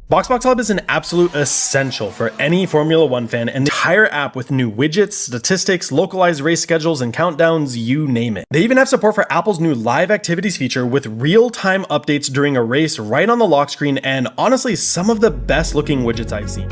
BoxBox Hub is an absolute essential for any Formula One fan, and the entire app with new widgets, statistics, localized race schedules, and countdowns, you name it. They even have support for Apple's new live activities feature with real-time updates during a race right on the lock screen, and honestly, some of the best looking widgets I've seen.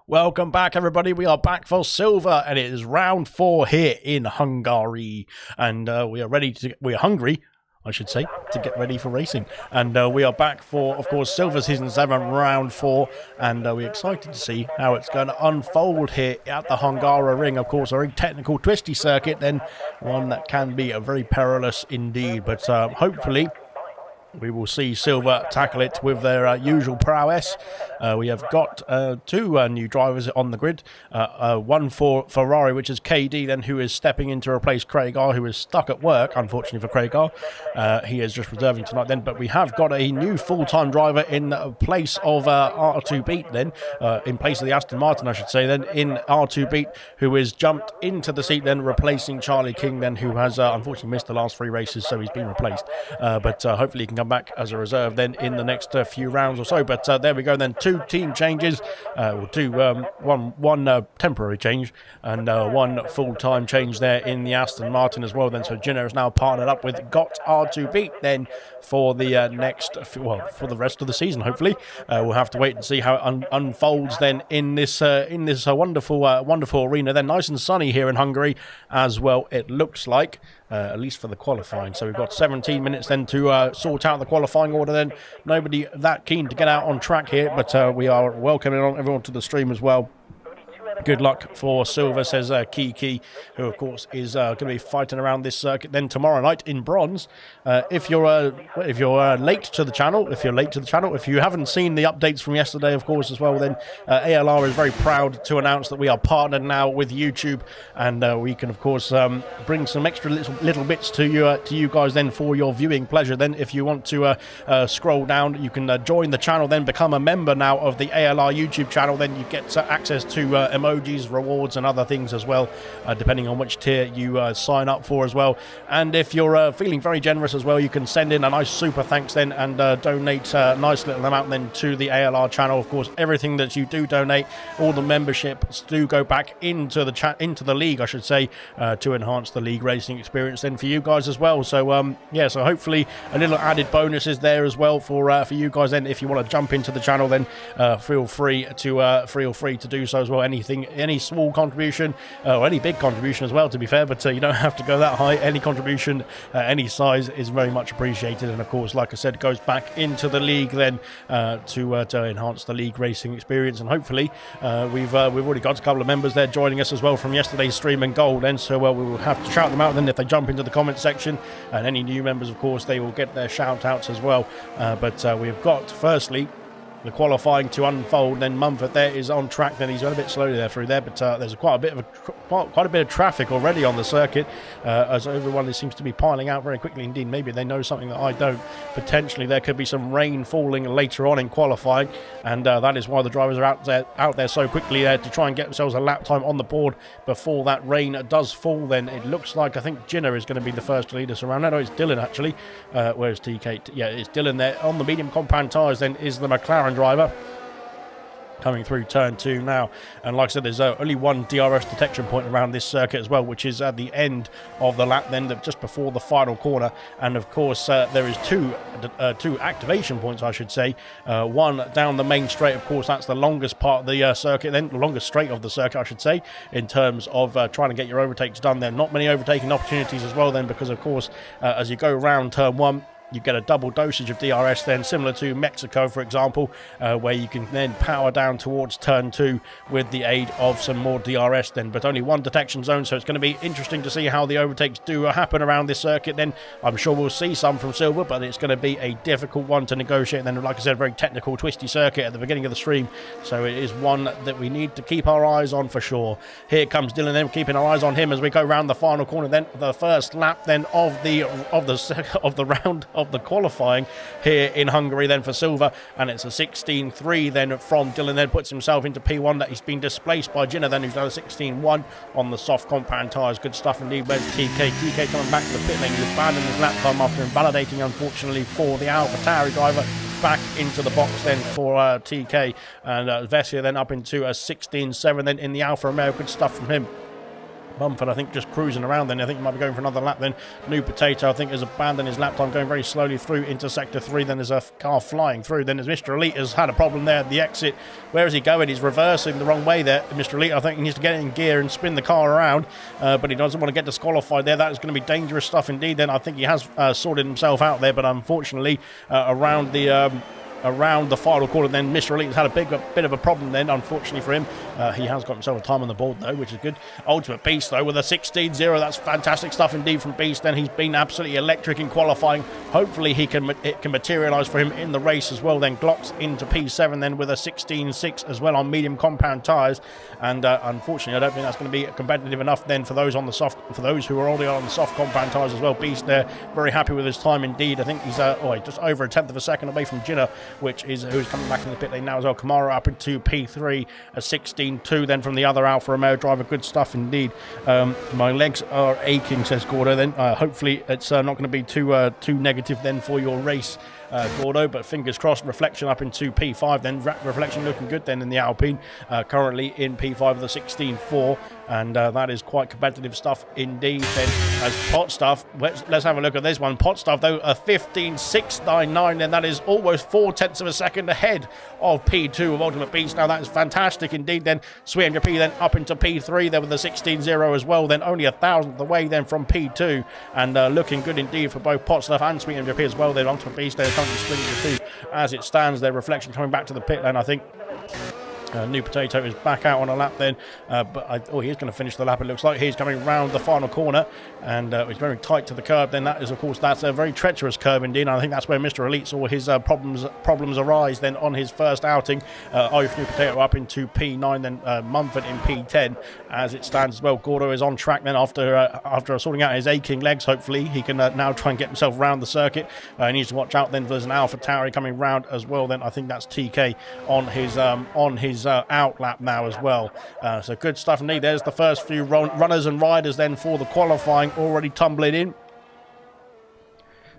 Welcome back, everybody. We are back for silver, and it is round 4 here in Hungary, and we are ready to. We are hungry. I should say, to get ready for racing. And we are back for, of course, Silver Season 7, Round 4, and we're excited to see how it's going to unfold here at the Hungary Ring. Of course, a very technical, twisty circuit, then one that can be very perilous indeed. But hopefully we will see Silver tackle it with their usual prowess. We have got two new drivers on the grid. One for Ferrari, which is KD, then, who is stepping in to replace Craig R, who is stuck at work, unfortunately for Craig R. He is just reserving tonight then. But we have got a new full-time driver in place of R2 Beat then, in place of the Aston Martin, I should say, then, in R2 Beat, who is jumped into the seat then, replacing Charlie King then, who has unfortunately missed the last 3 races, so he's been replaced. But hopefully he can come back as a reserve then in the next few rounds or so. But there we go then, 2 team changes, one temporary change and 1 full-time change there in the Aston Martin as well then. So Gina is now partnered up with Got R2 Beat then for the for the rest of the season, hopefully. We'll have to wait and see how it unfolds then in this wonderful arena then. Nice and sunny here in Hungary as well, it looks like. At least for the qualifying. So we've got 17 minutes then to sort out the qualifying order then. Nobody that keen to get out on track here, but we are welcoming everyone to the stream as well. Good luck for Silver, says Kiki, who of course is going to be fighting around this circuit then tomorrow night in bronze. If you're late to the channel, if you haven't seen the updates from yesterday, of course, as well, then ALR is very proud to announce that we are partnered now with YouTube, and we can of course bring some extra little bits to you guys then for your viewing pleasure. Then, if you want to scroll down, you can join the channel, then become a member now of the ALR YouTube channel. Then you get access to emojis, rewards and other things as well, depending on which tier you sign up for as well. And if you're feeling very generous as well, you can send in a nice super thanks then and donate a nice little amount then to the ALR channel. Of course, everything that you do donate, all the memberships do go back into the league, I should say, to enhance the league racing experience then for you guys as well. So yeah, so hopefully a little added bonus is there as well for you guys then. If you want to jump into the channel, then feel free to do so as well. Any small contribution, or any big contribution as well, to be fair, but you don't have to go that high. Any contribution, any size is very much appreciated, and of course, like I said, goes back into the league then to enhance the league racing experience. And hopefully we've already got a couple of members there joining us as well from yesterday's stream and gold then, so we will have to shout them out then if they jump into the comment section, and any new members, of course, they will get their shout outs as well. But we've got firstly the qualifying to unfold. Then Mumford there is on track. Then he's going a bit slowly there through there, but there's quite a bit of traffic already on the circuit, as everyone seems to be piling out very quickly indeed. Maybe they know something that I don't. Potentially there could be some rain falling later on in qualifying, and that is why the drivers are out there so quickly there to try and get themselves a lap time on the board before that rain does fall. Then it looks like, I think Gina is going to be the first to lead us around. No, it's Dylan actually. Where's TK? Yeah, it's Dylan there on the medium compound tyres. Then is the McLaren driver coming through turn 2 now. And like I said, there's only one DRS detection point around this circuit as well, which is at the end of the lap then, just before the final corner. And of course there is two activation points, I should say. One down the main straight, of course, that's the longest part of the circuit then, the longest straight of the circuit, I should say, in terms of trying to get your overtakes done there. Not many overtaking opportunities as well then, because of course as you go around turn 1, you get a double dosage of DRS then, similar to Mexico, for example, where you can then power down towards turn 2 with the aid of some more DRS then, but only one detection zone, so it's going to be interesting to see how the overtakes do happen around this circuit then. I'm sure we'll see some from Silver, but it's going to be a difficult one to negotiate. And then, like I said, very technical, twisty circuit at the beginning of the stream, so it is one that we need to keep our eyes on for sure. Here comes Dylan then, keeping our eyes on him as we go round the final corner then, the first lap then of the round of the qualifying here in Hungary then for Silver, and it's a 16.3 then from Dylan. Then puts himself into P1, that he's been displaced by Gina then, who's done a 16.1 on the soft compound tyres. Good stuff indeed. Where's TK coming back to the pit lane? He's abandoned his lap time after invalidating, unfortunately, for the AlphaTauri driver. Back into the box then for TK, and Vesia then up into a 16.7 then in the Alfa Romeo. Good stuff from him. Mumford, I think, just cruising around then. I think he might be going for another lap then. New Potato, I think, has abandoned his lap time, going very slowly through into Sector 3. Then there's a car flying through. Then there's Mr. Elite has had a problem there at the exit. Where is he going? He's reversing the wrong way there. Mr. Elite, I think he needs to get in gear and spin the car around, but he doesn't want to get disqualified there. That is going to be dangerous stuff indeed. Then I think he has sorted himself out there, but unfortunately around the final corner then Mr. Elite has had a bit of a problem then, unfortunately for him. He has got himself a time on the board though, which is good. Ultimate Beast though with a 16.0, that's fantastic stuff indeed from Beast. Then he's been absolutely electric in qualifying. Hopefully it can materialise for him in the race as well. Then Glocks into P7 then with a 16.6 as well on medium compound tyres, and unfortunately I don't think that's going to be competitive enough then for those who are already on the soft compound tyres as well. Beast there very happy with his time indeed. I think he's just over a tenth of a second away from Jinner, who's coming back in the pit lane now as well. Kamara up into P3, a 16.2 then from the other Alfa Romeo driver. Good stuff indeed. My legs are aching, says Gordo then. Hopefully it's not going to be too negative then for your race, Gordo, but fingers crossed. Reflection up into P5 then. Reflection looking good then in the Alpine, currently in P5 with a 16.4, and that is quite competitive stuff indeed. Then as Pot Stuff, let's have a look at this one. Pot Stuff though, a 15.699, then that is almost 4/10 of a second ahead of P2 of Ultimate Beast. Now that is fantastic indeed. Then Sweet P then up into P3 there with a 16.0 as well, then only 1,000th away then from P2, and looking good indeed for both Pot Stuff and Sweet P as well. Then Ultimate Beast they're currently splitting the two as it stands. Their Reflection coming back to the pit lane, I think. New Potato is back out on a lap then, but he's going to finish the lap, it looks like. He's coming round the final corner, and he's very tight to the curb. Then that is, of course, that's a very treacherous curb indeed, and I think that's where Mr. Elite saw his problems arise then on his first outing. New Potato up into P9, then Mumford in P10 as it stands as well. Gordo is on track then after sorting out his aching legs. Hopefully he can now try and get himself round the circuit. He needs to watch out then. There's an Alpha Tauri coming round as well then. I think that's TK on his out lap now as well. So good stuff indeed. There's the first few runners and riders then for the qualifying already tumbling in.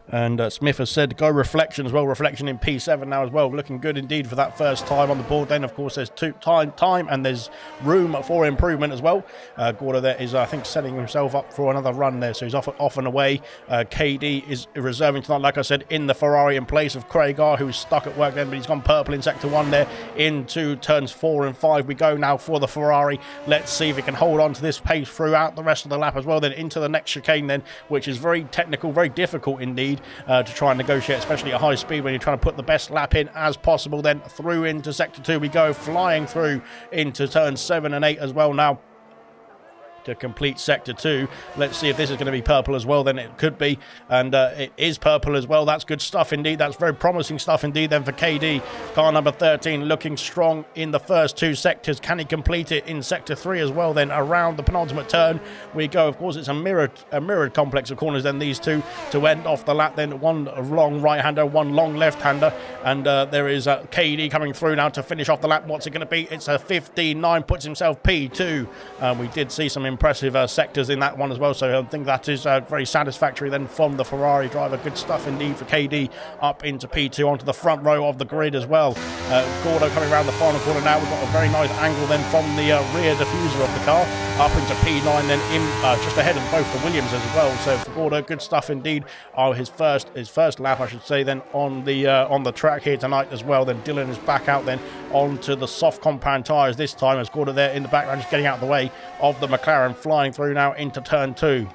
And Smith has said go Reflection as well. Reflection in P7 now as well. Looking good indeed for that first time on the board. Then, of course, there's time and there's room for improvement as well. Gordo there is, I think, setting himself up for another run there. So he's off and away. KD is reserving tonight, like I said, in the Ferrari in place of Craigar, who's stuck at work then, but he's gone purple in Sector 1 there. Into turns 4 and 5 we go now for the Ferrari. Let's see if it can hold on to this pace throughout the rest of the lap as well. Then into the next chicane then, which is very technical, very difficult indeed. To try and negotiate, especially at high speed when you're trying to put the best lap in as possible. Then through into Sector 2 we go, flying through into turns 7 and 8 as well now to complete Sector 2. Let's see if this is going to be purple as well. Then it could be, and it is purple as well. That's good stuff indeed. That's very promising stuff indeed then for KD. Car number 13 looking strong in the first two sectors. Can he complete it in Sector 3 as well? Then around the penultimate turn we go. Of course, it's a mirrored complex of corners then, these two, to end off the lap. Then one long right-hander, one long left-hander, and there is KD coming through now to finish off the lap. What's it going to be? It's a 15.9, puts himself P2. We did see some impressive sectors in that one as well, so I think that is very satisfactory then from the Ferrari driver. Good stuff indeed for KD up into P2 onto the front row of the grid as well. Gordo coming around the final corner now. We've got a very nice angle then from the rear diffuser of the car up into P9, then in just ahead of both the Williams as well. So for Gordo, good stuff indeed. His first lap, I should say, then on the track here tonight as well. Then Dylan is back out then onto the soft compound tyres this time, as Gordo there in the background just getting out of the way of the McLaren, flying through now into turn 2.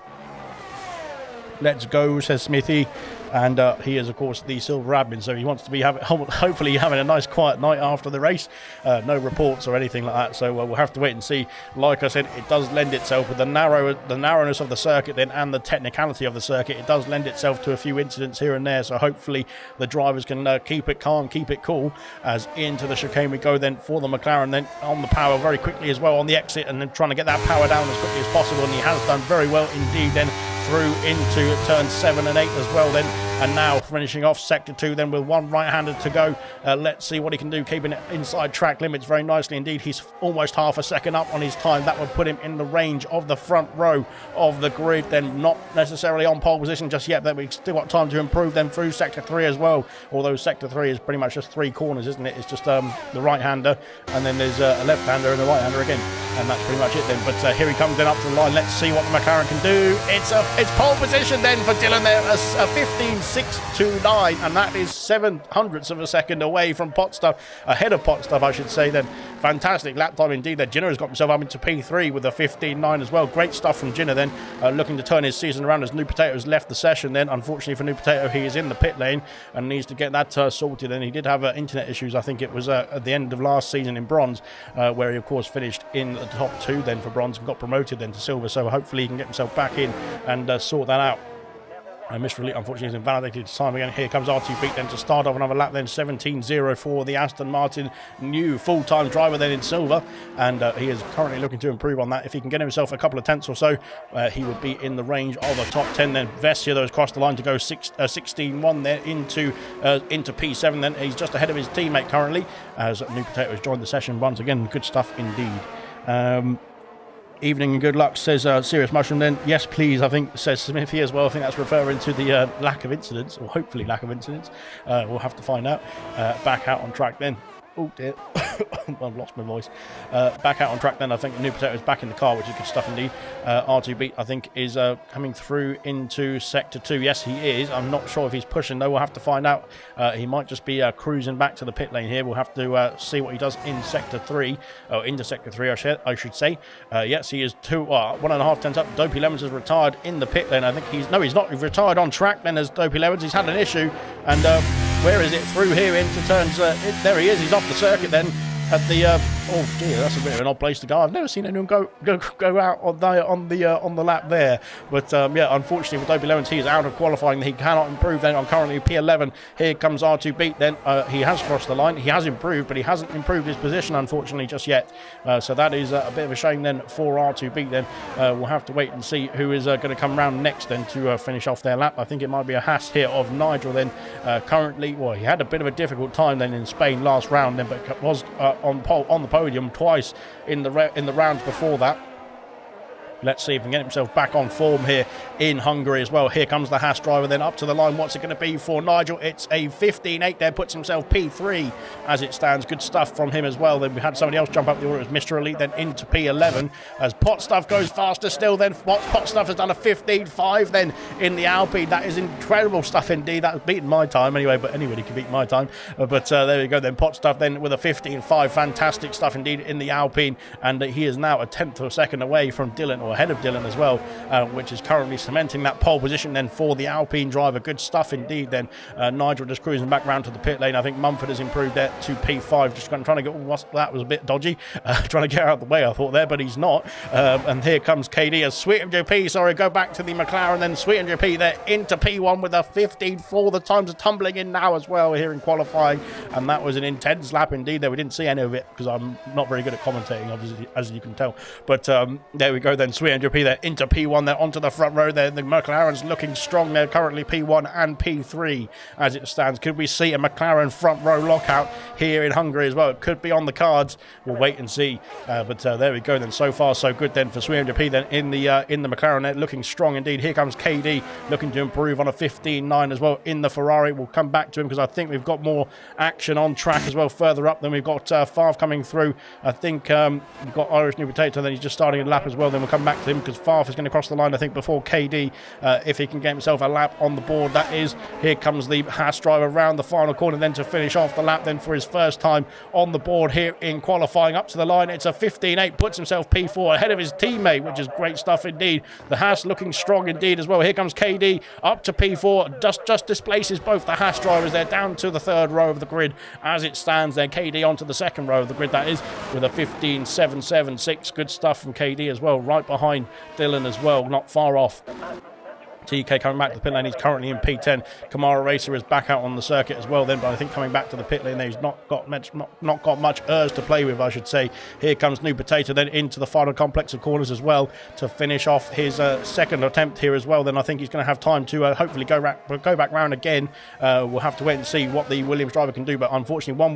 Let's go, says Smithy. And he is, of course, the silver admin, so he wants to be hopefully having a nice quiet night after the race. No reports or anything like that, so we'll have to wait and see. Like I said, it does lend itself, with the narrowness of the circuit then and the technicality of the circuit, it does lend itself to a few incidents here and there, so hopefully the drivers can keep it calm, keep it cool, as into the chicane we go then for the McLaren, then on the power very quickly as well on the exit, and then trying to get that power down as quickly as possible, and he has done very well indeed then through into turns 7 and 8 as well then. And now finishing off Sector 2 then with one right-handed to go. Let's see what he can do, keeping it inside track limits very nicely indeed. He's almost half a second up on his time. That would put him in the range of the front row of the grid, then not necessarily on pole position just yet, but we've still got time to improve them through Sector 3 as well. Although Sector 3 is pretty much just 3 corners, isn't it? It's just the right-hander, and then there's a left-hander and a right-hander again. and that's pretty much it then. But here he comes then up to the line. Let's see what the McLaren can do. It's pole position then for Dylan there, a 15.629, and that is 7/100ths of a second away from Potstuff, ahead of Potstuff, I should say then. Fantastic lap time indeed there. Jinner has got himself up into P3 with a 15.9 as well. Great stuff from Jinner then, looking to turn his season around as New Potato has left the session then. Unfortunately for New Potato, he is in the pit lane and needs to get that sorted, and he did have internet issues. I think it was at the end of last season in Bronze, where he of course finished in the top 2 then for Bronze and got promoted then to Silver, so hopefully he can get himself back in and sort that out. Mr. Elite, unfortunately, is invalidated time again. Here comes R2 Beat then to start off another lap then. 17.0 for the Aston Martin new full-time driver then in Silver, and he is currently looking to improve on that. If he can get himself a couple of tenths or so, he would be in the range of the top 10 then. Vessia, though, has crossed the line to go 16.1 there into P7 then. He's just ahead of his teammate currently as New Potato has joined the session once again. Good stuff indeed. Evening and good luck, says Serious Mushroom then. Yes, please, I think, says Smithy as well. I think that's referring to the lack of incidents, or hopefully lack of incidents. We'll have to find out. Back out on track then. Oh dear, I've lost my voice. Back out on track then. I think New Potato is back in the car, which is good stuff indeed. R2 Beat, I think, is coming through into Sector 2. Yes, he is. I'm not sure if he's pushing, though. We'll have to find out. He might just be cruising back to the pit lane here. We'll have to see what he does in Sector 3. Oh, into Sector 3, I should say. Yes, he is 1.5 tenths up. Dopey Lemons has retired in the pit lane. I think he's not. He's retired on track then as Dopey Lemons. He's had an issue, and where is it? Through here into turns. There he is. He's off the circuit then at the oh dear, that's a bit of an odd place to go. I've never seen anyone go out on the lap there, but yeah, unfortunately for Dopey Lemons, he is out of qualifying. He cannot improve then. I'm currently P11. Here comes R2 Beat then. He has crossed the line. He has improved, but he hasn't improved his position unfortunately just yet, so that is a bit of a shame then for R2 Beat then. We'll have to wait and see who is going to come round next then to finish off their lap. I think it might be a Haas here of Nigel then. Currently, well, he had a bit of a difficult time then in Spain last round then, but was on the podium twice in the rounds before that. Let's see if he can get himself back on form here in Hungary as well. Here comes the Haas driver then up to the line. What's it going to be for Nigel? It's a 15.8 there, puts himself P3 as it stands. Good stuff from him as well. Then we had somebody else jump up the order. It was Mr. Elite then into P11 as Potstuff goes faster still then. Potstuff has done a 15.5 then in the Alpine. That is incredible stuff indeed. That was beating my time anyway, but anybody can beat my time. But there you go then. Potstuff then with a 15.5. Fantastic stuff indeed in the Alpine, and he is now a tenth of a second away from Dylan, or ahead of Dylan as well, which is currently cementing that pole position then for the Alpine driver. Good stuff indeed then. Nigel just cruising back round to the pit lane. I think Mumford has improved there to P5, just trying to get, that was a bit dodgy, trying to get out of the way I thought there, but he's not. And here comes KD as Sweet MJP, sorry, go back to the McLaren then. Sweet MJP there into P1 with a 15.4. The times are tumbling in now as well here in qualifying, and that was an intense lap indeed there. We didn't see any of it because I'm not very good at commentating, obviously, as you can tell, but there we go then. Sweet MJP there into P1 there, onto the front row there. The McLaren's looking strong there, currently P1 and P3 as it stands. Could we see a McLaren front row lockout here in Hungary as well? It could be on the cards. We'll wait and see, but there we go then. So far so good then for Sweet MJP then in the McLaren there, looking strong indeed. Here comes KD looking to improve on a 15.9 as well in the Ferrari. We'll come back to him because I think we've got more action on track as well further up. Then we've got Favre coming through. I think we've got Irish New Potato, then he's just starting a lap as well. Then we'll come back to him because Favre is going to cross the line, I think, before KD, if he can get himself a lap on the board. That is, here comes the Haas driver round the final corner then to finish off the lap then for his first time on the board here in qualifying. Up to the line, it's a 15.8, puts himself P4 ahead of his teammate, which is great stuff indeed. The Haas looking strong indeed as well. Here comes KD up to P4, just displaces both the Haas drivers there down to the third row of the grid as it stands there. KD onto the second row of the grid, that is, with a 15.776. Good stuff from KD as well, right behind Dylan as well, not far off. TK coming back to the pit lane, he's currently in P10. Kamara Racer is back out on the circuit as well then, but I think coming back to the pit lane, he's not got much urge to play with, I should say. Here comes New Potato then into the final complex of corners as well to finish off his second attempt here as well. Then I think he's going to have time to hopefully go back round again. We'll have to wait and see what the Williams driver can do, but unfortunately one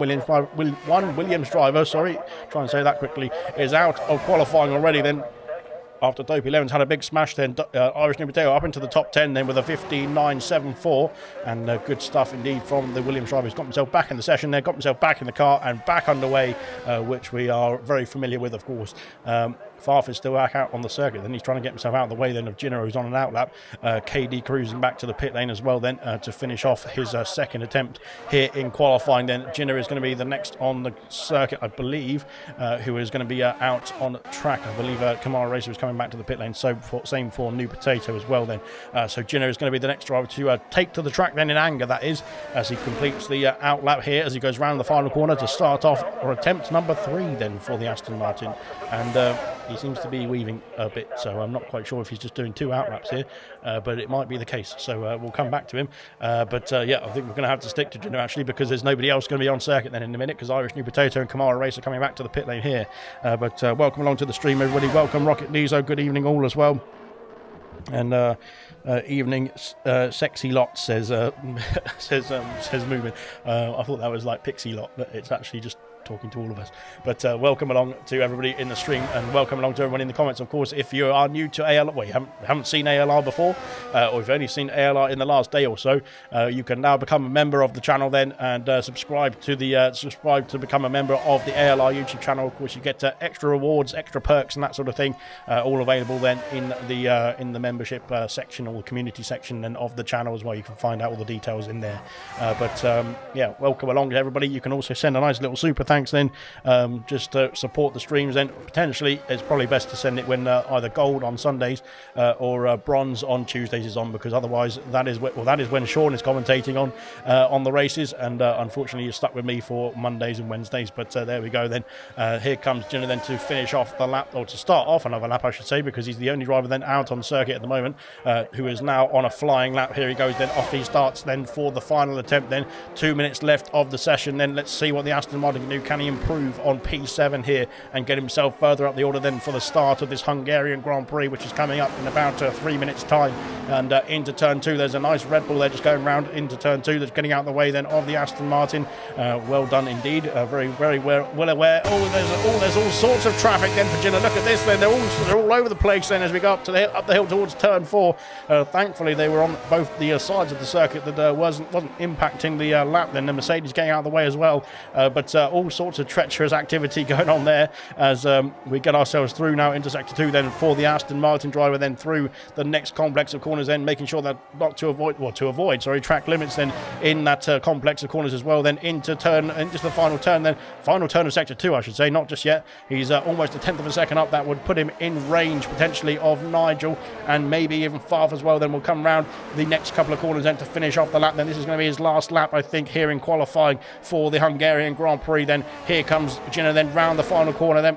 Williams driver, sorry, try and say that quickly, is out of qualifying already then. after Dopey Lemons had a big smash, then Irish New Potato up into the top 10 then with a 15.974, and good stuff indeed from the Williams driver. He's got himself back in the session there, got himself back in the car and back underway, which we are very familiar with, of course. Farf is still back out on the circuit, then he's trying to get himself out of the way then of Ginner, who's on an outlap. KD cruising back to the pit lane as well then to finish off his second attempt here in qualifying. Then Ginner is going to be the next on the circuit, I believe, who is going to be out on track. I believe Kamara Racer is coming back to the pit lane, so same for New Potato as well then. So Ginner is going to be the next driver to take to the track then in anger, that is, as he completes the outlap here as he goes round the final corner to start off, or attempt number 3 then for the Aston Martin. And he seems to be weaving a bit, so I'm not quite sure if he's just doing 2 outlaps here, but it might be the case, so we'll come back to him. But yeah, I think we're going to have to stick to Ginner actually, because there's nobody else going to be on circuit then in a minute, because Irish New Potato and Kamara Racer coming back to the pit lane here. But welcome along to the stream, everybody. Welcome Rocket Lizo, good evening all as well. And evening sexy lot, says says moving. I thought that was like Pixie Lot, but it's actually just talking to all of us. But welcome along to everybody in the stream, and welcome along to everyone in the comments. Of course, if you are new to ALR, well, you haven't seen ALR before, or you've only seen ALR in the last day or so, you can now become a member of the channel then, and subscribe to become a member of the ALR YouTube channel. Of course, you get extra rewards, extra perks, and that sort of thing, all available then in the membership section, or the community section then of the channel as well. You can find out all the details in there. But yeah, welcome along to everybody. You can also send a nice little super thanks then, just to support the streams. Then potentially it's probably best to send it when either gold on Sundays or bronze on Tuesdays is on, because otherwise that is when Sean is commentating on the races, and unfortunately you're stuck with me for Mondays and Wednesdays. But there we go then. Here comes Ginner then to finish off the lap, or to start off another lap I should say, because he's the only driver then out on circuit at the moment, who is now on a flying lap. Here he goes then, off he starts then for the final attempt then. 2 minutes left of the session then. Let's see what the Aston Martin can do. Can he improve on P7 here and get himself further up the order then for the start of this Hungarian Grand Prix, which is coming up in about 3 minutes time. And into turn 2, there's a nice Red Bull there just going round into turn 2 that's getting out of the way then of the Aston Martin. Well done indeed, very well aware. There's all sorts of traffic then for Ginner. Look at this then, they're all over the place then as we go up the hill towards turn 4. Thankfully they were on both the sides of the circuit that wasn't impacting the lap then. The Mercedes getting out of the way as well, but all sorts of treacherous activity going on there as we get ourselves through now into sector 2 then for the Aston Martin driver, then through the next complex of corners, then making sure that not to avoid track limits then in that complex of corners as well, then into the final turn of sector 2 I should say, not just yet. He's almost a tenth of a second up. That would put him in range potentially of Nigel, and maybe even Farf as well. Then we'll come round the next couple of corners then to finish off the lap. Then this is going to be his last lap I think here in qualifying for the Hungarian Grand Prix. Then here comes Ginner then round the final corner then.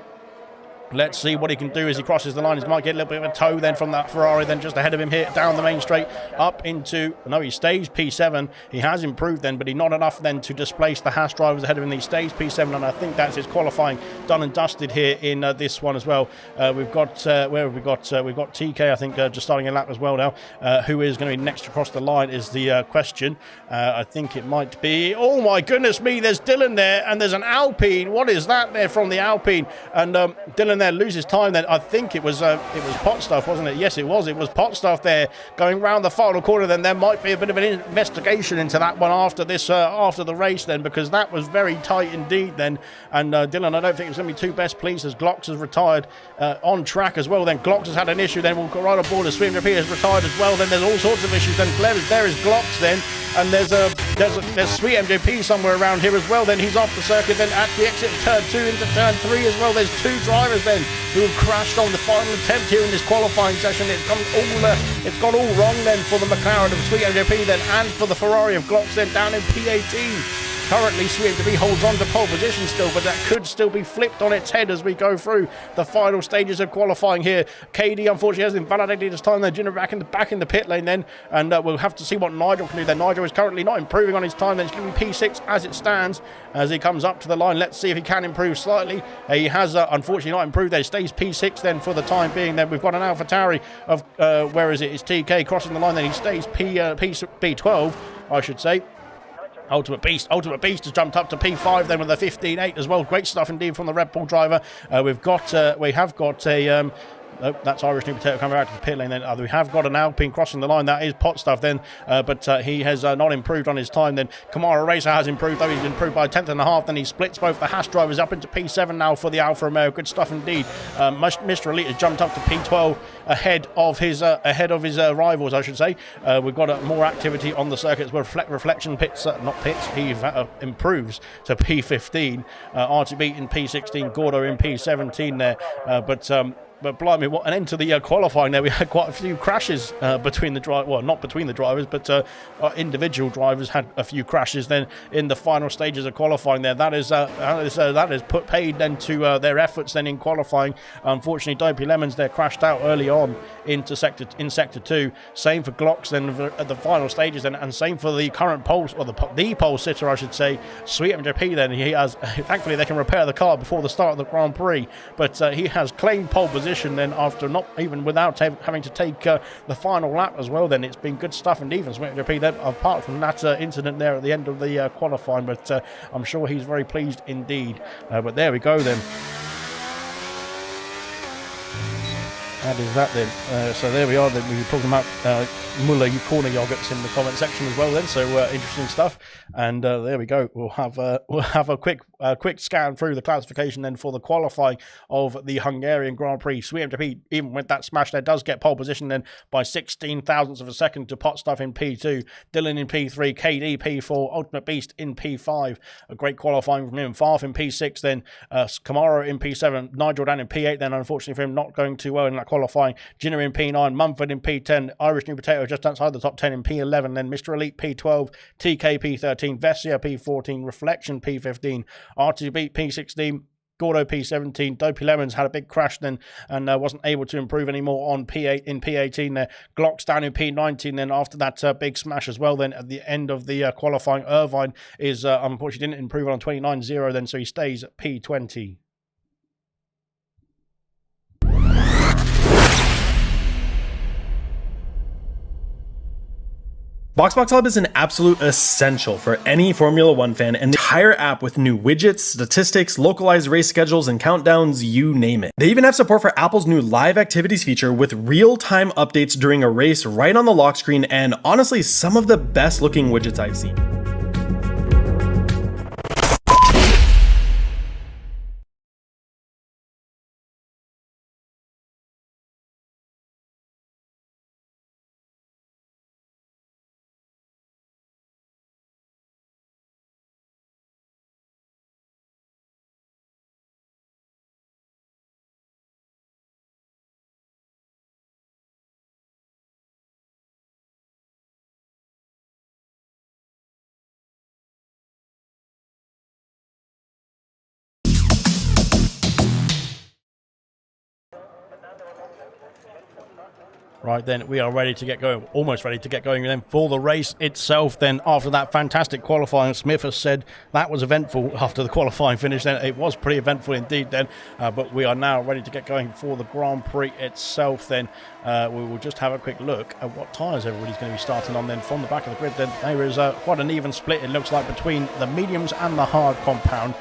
Let's see what he can do as he crosses the line. He might get a little bit of a tow then from that Ferrari then just ahead of him here down the main straight up into, no, he stays P7. He has improved then, but he not enough then to displace the Haas drivers ahead of him. He stays P7, and I think that's his qualifying done and dusted here in this one as well. We've got where have we got? We've got TK I think just starting a lap as well now. Who is going to be next across the line is the question. I think it might be, oh my goodness me, there's Dylan there, and there's an Alpine. What is that there from the Alpine? And Dylan there loses time then. I think it was pot stuff, wasn't it? Yes, it was pot stuff there going round the final corner. Then there might be a bit of an investigation into that one after this after the race then, because that was very tight indeed then. And Dylan, I don't think it's going to be too best pleased as Glocks has retired on track as well. Then Glocks has had an issue, then we'll go right on board as Swim Repeat has retired as well. Then there's all sorts of issues. Then there is Glocks then, and there's Sweet MJP somewhere around here as well. Then he's off the circuit then at the exit of turn 2 into turn 3 as well. There's 2 drivers then who have crashed on the final attempt here in this qualifying session. It's gone all wrong then for the McLaren of Sweet MJP then, and for the Ferrari of Glocks then down in P18. Currently, Sweet MJP holds on to pole position still, but that could still be flipped on its head as we go through the final stages of qualifying here. KD unfortunately has invalidated his time. Then Ginner back in the pit lane then, and we'll have to see what Nigel can do then. Nigel is currently not improving on his time. Then it's going to be P6 as it stands as he comes up to the line. Let's see if he can improve slightly. He has unfortunately not improved there. He stays P6 then for the time being. Then we've got an AlphaTauri of where is it? It's TK crossing the line. Then he stays P12, I should say. Ultimate Beast has jumped up to P5 then with a 15.8 as well. Great stuff indeed from the Red Bull driver. We have got a Nope, that's Irish New Potato coming back to the pit lane. Then we have got an Alpine crossing the line. That is Pot Stuff then, but he has not improved on his time. Then Kamara Racer has improved, though he's improved by 1/10.5. Then he splits both the Haas drivers up into P7 now for the Alfa Romeo. Good stuff indeed. Mr. Elite has jumped up to P12 ahead of his rivals, I should say. We've got more activity on the circuit as well. Reflection pits, not pits. He improves to P15. R2B in P16. Gordo in P17 there, but blimey, what an end to the qualifying there. We had quite a few crashes between the drivers. Well, not between the drivers, but individual drivers had a few crashes then in the final stages of qualifying there. That is put paid then to their efforts then in qualifying. Unfortunately, Dopey Lemons there crashed out early on into sector 2. Same for Glocks then at the final stages then, and same for the current pole, or the pole sitter, I should say, Sweet MJP then. He has, thankfully they can repair the car before the start of the Grand Prix, but he has claimed pole position then after not even without having to take the final lap as well. Then it's been good stuff, and even Sweet MJP then, apart from that incident there at the end of the qualifying, but I'm sure he's very pleased indeed. But there we go then. That is that then. So there we are then. We were talking about Muller corner yogurts in the comment section as well then. So interesting stuff. And there we go. We'll have a quick scan through the classification then for the qualifying of the Hungarian Grand Prix. Sweet MJP, even with that smash there, does get pole position then by 16 thousandths of a second to Pot Stuff in P2, Dylan in P3, KD P4, Ultimate Beast in P5. A great qualifying from him. Farf in P6 then, Camaro in P7, Nigel down in P8 then, unfortunately for him, not going too well in that qualifying. Jinner in P9, Mumford in P10, Irish New Potato just outside the top 10 in P11, then Mr. Elite P12, TK P13, Vessia P14, Reflection P15, R2B P16, Gordo P17, Dopey Lemons had a big crash then and wasn't able to improve anymore on P8 in P18 there. Glocks down in P19 then after that big smash as well then at the end of the qualifying. Irvine is unfortunately didn't improve on 29.0 then, so he stays at P20. BoxBox Hub is an absolute essential for any Formula One fan, and the entire app with new widgets, statistics, localized race schedules, and countdowns, you name it. They even have support for Apple's new live activities feature with real-time updates during a race right on the lock screen, and honestly, some of the best looking widgets I've seen. Right then, we are ready to get going, almost ready to get going then for the race itself. Then after that fantastic qualifying, Smith has said that was eventful after the qualifying finish. Then it was pretty eventful indeed then, but we are now ready to get going for the Grand Prix itself. Then we will just have a quick look at what tyres everybody's going to be starting on then from the back of the grid. Then there is quite an even split, it looks like, between the mediums and the hard compound.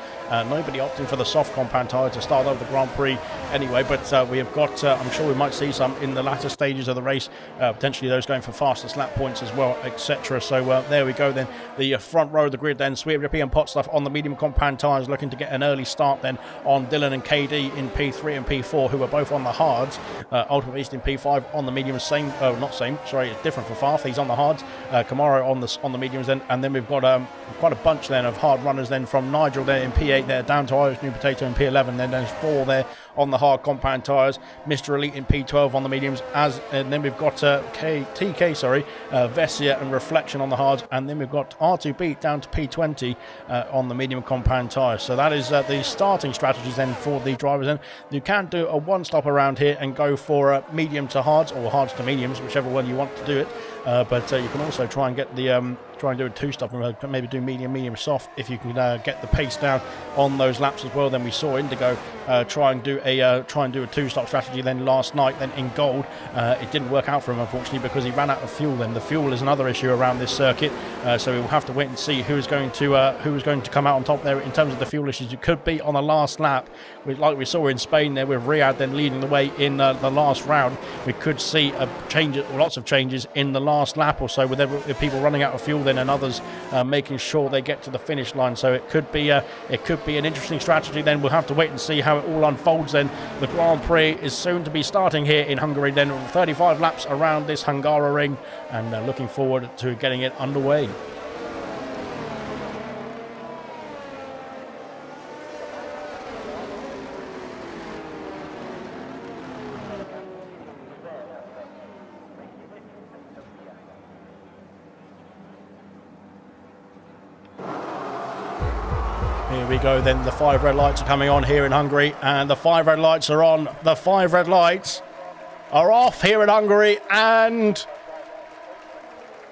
Nobody opting for the soft compound tyre to start over the Grand Prix anyway, but we have got, I'm sure we might see some in the latter stages of the race, potentially those going for fastest lap points as well, etc. So there we go then, the front row of the grid then, Sweet MJP and Pot Stuff on the medium compound tyres, looking to get an early start then on Dylan and KD in P3 and P4, who are both on the hards. Ultimate Beast in P5 on the mediums, different for Farf, he's on the hards. Camaro on the mediums then, and then we've got quite a bunch then of hard runners then from Nigel there in P8 there, down to Irish New Potato in P11, then there's 4 there on the hard compound tyres, Mr. Elite in P12 on the mediums, and then we've got Vessia and Reflection on the hards, and then we've got R2B down to P20 on the medium compound tyres. So that is the starting strategies then for the drivers. And you can do a one-stop around here and go for medium to hards, or hards to mediums, whichever one you want to do it. but you can also try and get the try and do a two-stop and maybe do medium soft if you can get the pace down on those laps as well. Then we saw Indigo try and do a two-stop strategy then last night. Then in gold, it didn't work out for him unfortunately because he ran out of fuel. Then the fuel is another issue around this circuit, so we will have to wait and see who's going to come out on top there in terms of the fuel issues. It could be on the last lap, like we saw in Spain there with Riyadh then leading the way in the last round. We could see lots of changes in the last lap or so with people running out of fuel then and others making sure they get to the finish line. So it could be an interesting strategy. Then we'll have to wait and see how it all unfolds. Then the Grand Prix is soon to be starting here in Hungary. Then 35 laps around this Hungaroring, and looking forward to getting it underway. Here we go then, the 5 red lights are coming on here in Hungary, and the 5 red lights are on. The 5 red lights are off here in Hungary, and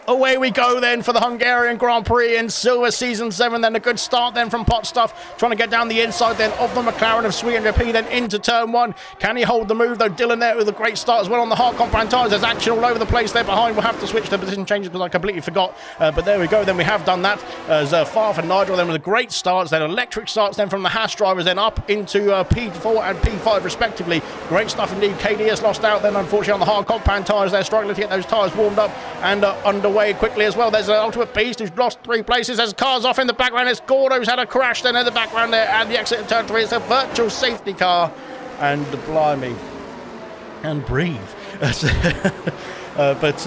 away we go then for the Hungarian Grand Prix in Silver Season 7. Then a good start then from Pot Stuff, trying to get down the inside then of the McLaren of 300p then into turn 1. Can he hold the move though? Dylan there with a great start as well on the hard compound tyres. There's action all over the place there behind. We'll have to switch the position changes because I completely forgot. But there we go. Then we have done that. As Far for Nigel then with a great starts, then electric starts then from the Haas drivers then up into P4 and P5 respectively. Great stuff indeed. KD has lost out then unfortunately on the hard compound tyres. They're struggling to get those tyres warmed up and underway quickly as well. There's an Ultimate Beast who's lost 3 places. There's cars off in the background. There's Gordo's had a crash then in the background there at the exit of turn 3. It's a virtual safety car, and blimey, and breathe. But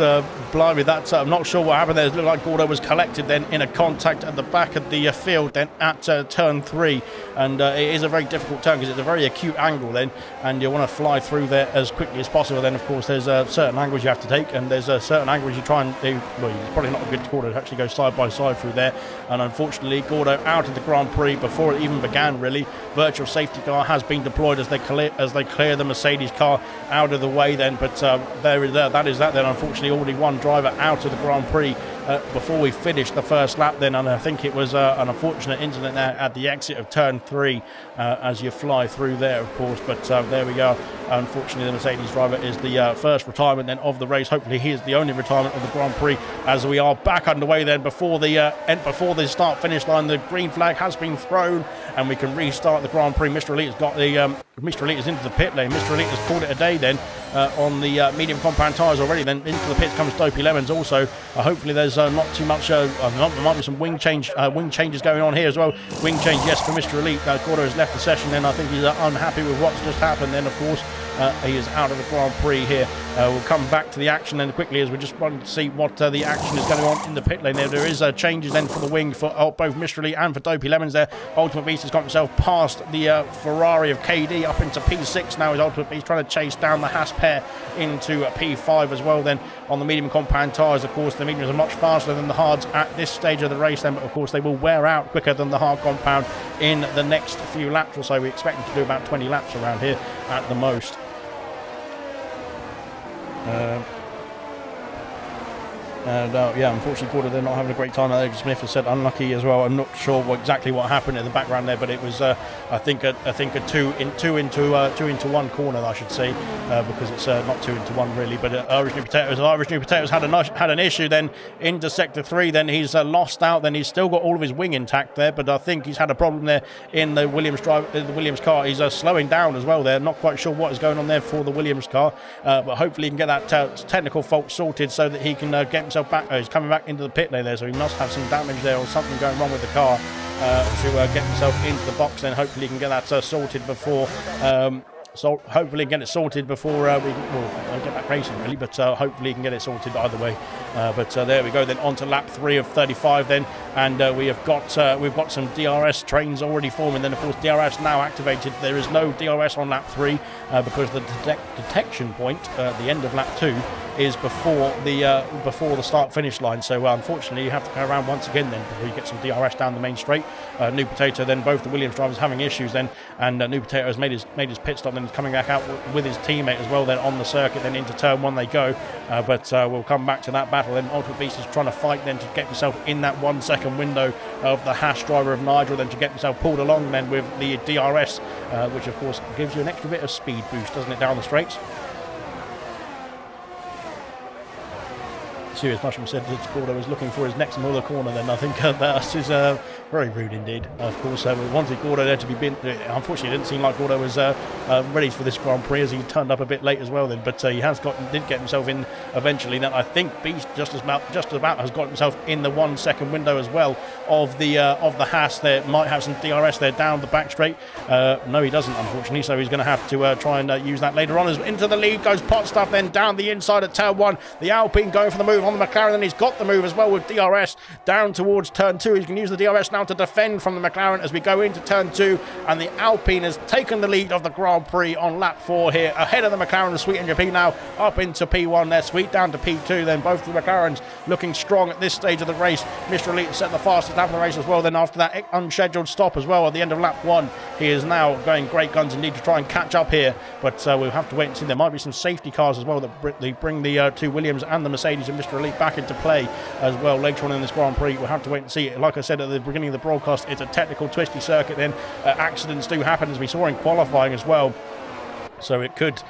blimey, that's I'm not sure what happened there. It looked like Gordo was collected then in a contact at the back of the field then at turn 3, and it is a very difficult turn because it's a very acute angle then, and you want to fly through there as quickly as possible. Then of course there's certain angles you have to take, and there's certain angles you try and do. Well, it's probably not a good Gordo to actually go side by side through there, and unfortunately Gordo out of the Grand Prix before it even began really. Virtual safety car has been deployed as they clear the Mercedes car out of the way then, but that is that then. Unfortunately already one driver out of the Grand Prix before we finished the first lap then, and I think it was an unfortunate incident there at the exit of turn 3 as you fly through there of course, but there we go. Unfortunately the Mercedes driver is the first retirement then of the race. Hopefully he is the only retirement of the Grand Prix as we are back underway then before the start finish line. The green flag has been thrown and we can restart the Grand Prix. Mr. Elite has got the Mr. Elite is into the pit lane. Mr. Elite has called it a day then on the medium compound tyres already. Then into the pits comes Dopey Lemons also. Hopefully there's not too much, there might be some wing changes going on here as well. Wing change, yes, for Mr. Elite. Gordo has left the session then. I think he's unhappy with what's just happened then, of course. He is out of the Grand Prix here. We'll come back to the action then quickly as we just want to see what the action is going on in the pit lane there. There is changes then for the wing for both Mr. Elite and for Dopey Lemons there. Ultimate Beast has got himself past the Ferrari of KD up into P6 now. His Ultimate Beast trying to chase down the Haas pair into P5 as well then on the medium compound tyres. Of course the mediums are much faster than the hards at this stage of the race then, but of course they will wear out quicker than the hard compound in the next few laps or so. We expect them to do about 20 laps around here at the most. Yeah, unfortunately Gordo, they're not having a great time. Smith has said unlucky as well. I'm not sure exactly what happened in the background there, but it was I think a 2 into 1 corner, I should say, because it's not 2 into 1 really. But Irish New Potatoes had an issue then into sector 3. Then he's lost out. Then he's still got all of his wing intact there, but I think he's had a problem there in the Williams car. He's slowing down as well there. Not quite sure what is going on there for the Williams car, but hopefully he can get that technical fault sorted so that he can get himself back. He's coming back into the pit lane there, so he must have some damage there or something going wrong with the car to get himself into the box. Then hopefully he can get that sorted before so hopefully get it sorted before we get back racing really, but hopefully he can get it sorted either way. But there we go then on to lap 3 of 35 then. and we've got some DRS trains already forming. Then of course DRS now activated. There is no DRS on lap 3 because the detection point at the end of lap 2 is before the start finish line. So unfortunately you have to go around once again then before you get some DRS down the main straight. New Potato, then both the Williams drivers having issues then, and New Potato has made his pit stop, then he's coming back out with his teammate as well then on the circuit. Then into turn 1 they go, but we'll come back to that battle. Then Ultimate Beast is trying to fight then to get himself in that 1 second window of the Haas driver of Nigel, then to get himself pulled along then with the DRS, which of course gives you an extra bit of speed boost, doesn't it, down the straights. Serious Mushroom said that Gordo was looking for his next Muller corner, then I think that is very rude indeed. Of course, we wanted Gordo there to be unfortunately, it didn't seem like Gordo was ready for this Grand Prix, as he turned up a bit late as well then, but he did get himself in eventually. Then I think Beast just about has got himself in the 1 second window as well of the Haas. There might have some DRS there down the back straight. No, he doesn't, unfortunately, so he's going to have to try and use that later on. As into the lead goes Pot Stuff, then down the inside at turn 1. The Alpine going for the move on the McLaren, then he's got the move as well with DRS down towards turn 2. He can use the DRS now to defend from the McLaren as we go into turn 2, and the Alpine has taken the lead of the Grand Prix on lap 4 here, ahead of the McLaren and Sweet Engine P now up into P1 there, Sweet down to P2. Then both the McLarens looking strong at this stage of the race. Mr. Elite set the fastest lap of the race as well. Then after that unscheduled stop as well at the end of lap 1, he is now going great guns indeed to try and catch up here, but we'll have to wait and see. There might be some safety cars as well that bring the two Williams and the Mercedes and Mr. Elite back into play as well later on in this Grand Prix. We'll have to wait and see. Like I said at the beginning of the broadcast, it's a technical twisty circuit, then accidents do happen, as we saw in qualifying as well. So it could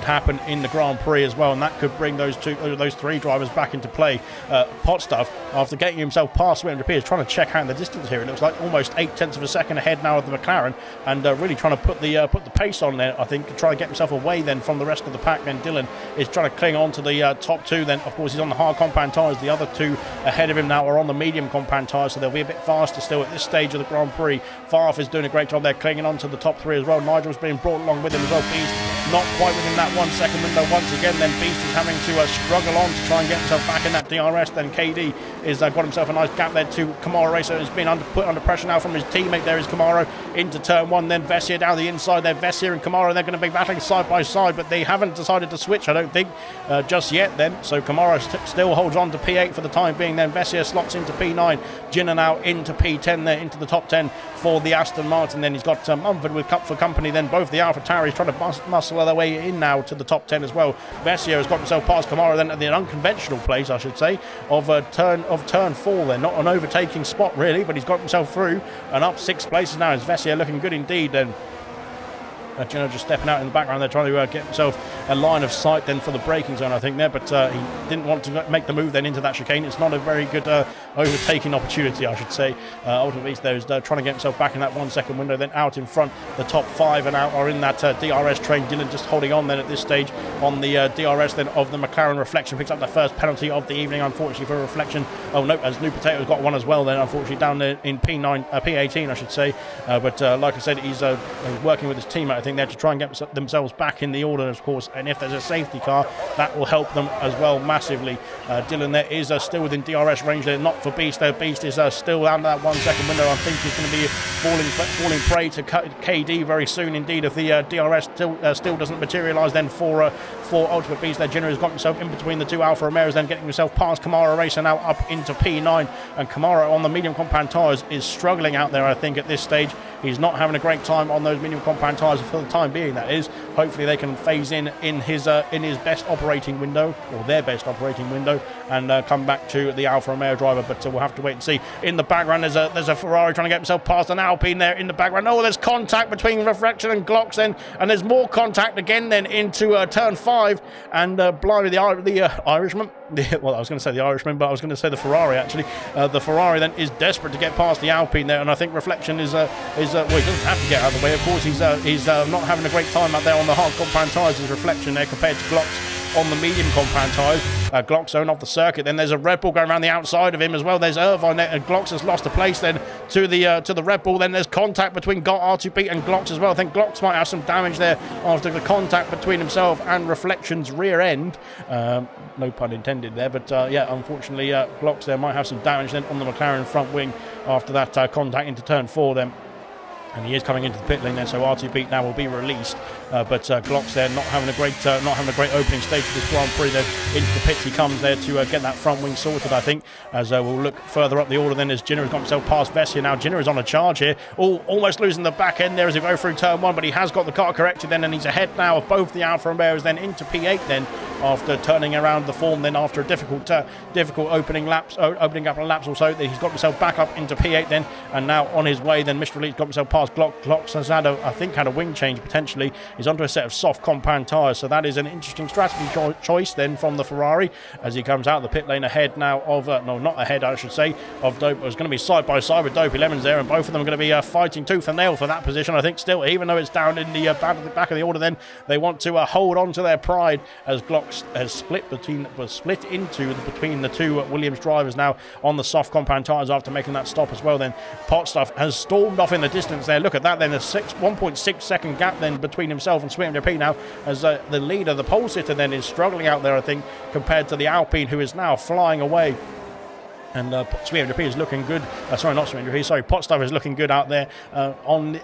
happen in the Grand Prix as well, and that could bring those three drivers back into play. Pot Stuff, after getting himself past Sweet Engine P, is trying to check out the distance here. It looks like almost 0.8 of a second ahead now of the McLaren, and really trying to put the pace on there, I think, to try and get himself away then from the rest of the pack. Then Dylan is trying to cling on to the top 2. Then of course he's on the hard compound tyres. The other 2 ahead of him now are on the medium compound tyres, so they'll be a bit faster still at this stage of the Grand Prix. Farf is doing a great job there, clinging on to the top 3 as well. Nigel's being brought along with him as well. Beast not quite within that 1 second window once again. Then Beast is having to struggle on to try and get himself back in that DRS. Then KD is got himself a nice gap there to Camaro Racer. Has been put under pressure now from his teammate. There is Camaro into turn 1. Then Vessier down the inside there. Vessier and Camaro, they're going to be battling side by side, but they haven't decided to switch, I don't think, just yet then. So Camaro still holds on to P8 for the time being. Then Vessier slots into P9. Ginner now into P10 there, into the top 10 for the Aston Martin. Then he's got Mumford with Cup for company. Then both the Alpha Tauris trying to muscle their way in now to the top 10 as well. Vessier has got himself past Camaro then at the unconventional place, I should say, of turn 4 then. Not an overtaking spot really, but he's got himself through and up 6 places now. Is Vessier looking good indeed then. Gino just stepping out in the background there, trying to get himself a line of sight then for the braking zone, I think there, but he didn't want to make the move then into that chicane. It's not a very good overtaking opportunity, I should say. Ultimate Beast there is trying to get himself back in that 1 second window, then out in front. The top 5 and out are in that DRS train. Dylan just holding on then at this stage on the DRS then of the McLaren. Reflection picks up the first penalty of the evening, unfortunately, for Reflection. Oh no, as New Potato's got one as well then, unfortunately, down there in P18, I should say. But like I said, he's working with his teammate, I think, there to try and get themselves back in the order, of course, and if there's a safety car, that will help them as well massively. Dylan there is still within DRS range there, not for Beast there. Beast is still under that 1 second window. I think he's going to be falling prey to KD very soon indeed if the DRS still doesn't materialise then for Ultimate Beast there. Jenner has got himself in between the 2 Alfa Romeos, then getting himself past Camaro Racer now up into P9, and Camaro on the medium compound tyres is struggling out there, I think, at this stage. He's not having a great time on those medium compound tyres for the time being, that is. Hopefully they can phase in his best operating window, or their best operating window, and come back to the Alfa Romeo driver, but we'll have to wait and see. In the background there's a Ferrari trying to get himself past an Alpine there in the background. Oh, there's contact between Reflection and Glocks then, and there's more contact again then into turn 5, and blimey, the Irishman, well, I was going to say the Irishman, but I was going to say the Ferrari actually. The Ferrari then is desperate to get past the Alpine there, and I think Reflection is well, he doesn't have to get out of the way, of course. He's not having a great time out there on the hard compound tyres. His Reflection there compared to Glocks. on the medium compound tyres. Glock's zone off the circuit. Then there's a Red Bull going around the outside of him as well. There's Irvine there, and Glocks has lost a place then to the Red Bull. Then there's contact between R2Beat and Glocks as well. I think Glocks might have some damage there after the contact between himself and Reflection's rear end. No pun intended there, but yeah, unfortunately, Glocks there might have some damage then on the McLaren front wing after that contact into turn 4 then. And he is coming into the pit lane then, so R2Beat now will be released. But Glocks there not having a great opening stage of this Grand Prix. Then into the pits he comes there to get that front wing sorted, I think. As we'll look further up the order then as Ginner has got himself past Vess here. Now Ginner is on a charge here, almost losing the back end there as he go through turn 1, but he has got the car corrected then, and he's ahead now of both the Alfa Romeos then into P8 then, after turning around the form then after a difficult opening up of laps or so. He's got himself back up into P8 then, and now on his way then Mr. Elite's got himself past Glocks has had a wing change potentially. He's onto a set of soft compound tyres, so that is an interesting strategy choice then from the Ferrari as he comes out of the pit lane ahead now of no, not ahead I should say, of Dope. It was going to be side by side with Dopey Lemons there, and both of them are going to be fighting tooth and nail for that position. I think still, even though it's down in the back of the order, then they want to hold on to their pride as Glocks has split between the two Williams drivers now on the soft compound tyres after making that stop as well. Then Potstuff has stormed off in the distance there. Look at that then, a 1.6 second gap then between himself and Sweetman now as the leader, the pole sitter then is struggling out there I think compared to the Alpine who is now flying away. And Sweetman is looking good. Potstuff is looking good out there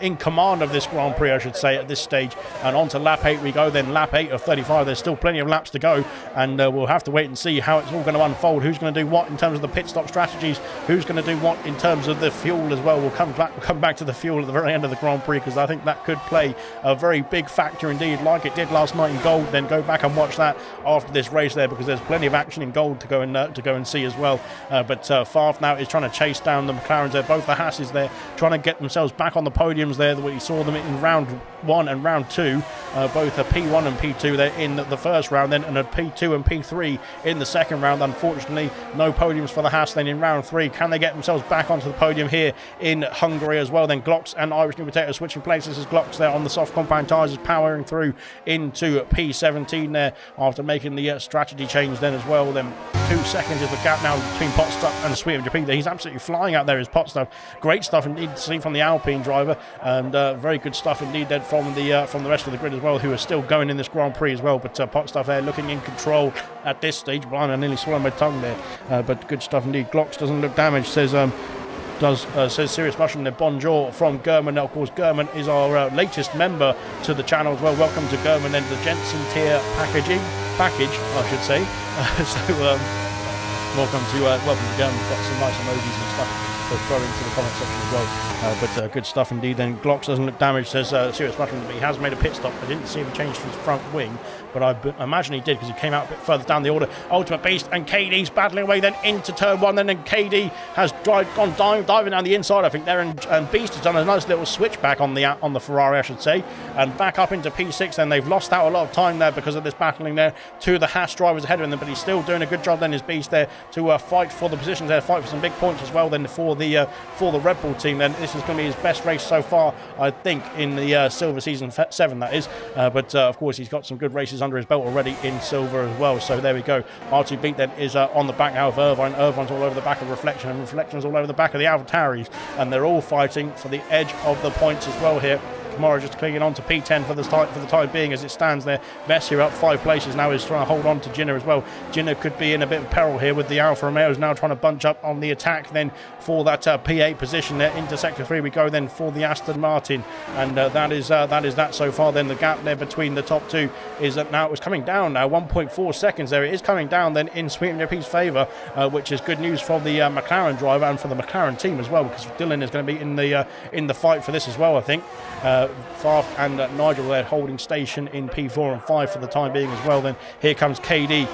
in command of this Grand Prix, I should say, at this stage. And on to lap 8 we go. Then lap 8 of 35. There's still plenty of laps to go, and we'll have to wait and see how it's all going to unfold. Who's going to do what in terms of the pit stop strategies? Who's going to do what in terms of the fuel as well? We'll come back to the fuel at the very end of the Grand Prix because I think that could play a very big factor indeed, like it did last night in Gold. Then go back and watch that after this race there because there's plenty of action in Gold to go and see as well. But Favre now is trying to chase down the McLarens there, both the Hasses there, trying to get themselves back on the podiums there. We saw them in round 1 and round 2, both a P1 and P2 there in the first round, then and a P2 and P3 in the second round. Unfortunately, no podiums for the Haas then in round 3. Can they get themselves back onto the podium here in Hungary as well? Then Glocks and Irish New Potato switching places as Glocks there on the soft compound tyres is powering through into P17 there after making the strategy change then as well. Then 2 seconds is the gap now between Potstuff and Sweet of Japan. He's absolutely flying out there, is Potstuff. Great stuff indeed to see from the Alpine driver, and very good stuff indeed then from the rest of the grid as well, who are still going in this Grand Prix as well. But Potstuff there looking in control at this stage. Blimey, I nearly swallowed my tongue there. But good stuff indeed. Glocks doesn't look damaged, says Serious Mushroom. Then bonjour from German. Now, of course, German is our latest member to the channel as well. Welcome to German and the Jensen tier package, I should say. Welcome to German. We've got some nice emojis and stuff to throw into the comment section as well. But good stuff indeed. Then Glocks doesn't look damaged, says Serious Mushroom, but he has made a pit stop. I didn't see him change to his front wing, but I imagine he did because he came out a bit further down the order. Ultimate Beast and KD's battling away then into turn 1. Then KD has gone diving down the inside, I think there, and Beast has done a nice little switchback on the Ferrari, I should say, and back up into P6. Then they've lost out a lot of time there because of this battling there. 2 of the Haas drivers ahead of them, but he's still doing a good job then, is Beast there, to fight for the positions there, fight for some big points as well then for the Red Bull team. Then this is going to be his best race so far, I think, in the Silver Season 7, that is. But of course, he's got some good races under his belt already in Silver as well. So there we go. R2Beat then is on the back now of Irvine. Irvine's all over the back of Reflection, and Reflection's all over the back of the AlphaTauris, and they're all fighting for the edge of the points as well here. Kamara just clinging on to P10 for the time being as it stands there. Vess here up 5 places now, is trying to hold on to Ginner as well. Ginner could be in a bit of peril here with the Alfa Romeos now trying to bunch up on the attack then for that P8 position there. Into sector 3 we go then for the Aston Martin, and that is that so far. Then the gap there between the top 2 is that now it's coming down now, 1.4 seconds there. It is coming down then in Sweetman P's favour, which is good news for the McLaren driver and for the McLaren team as well, because Dylan is going to be in the fight for this as well, I think. Favre and Nigel there holding station in P4 and 5 for the time being as well. Then here comes KD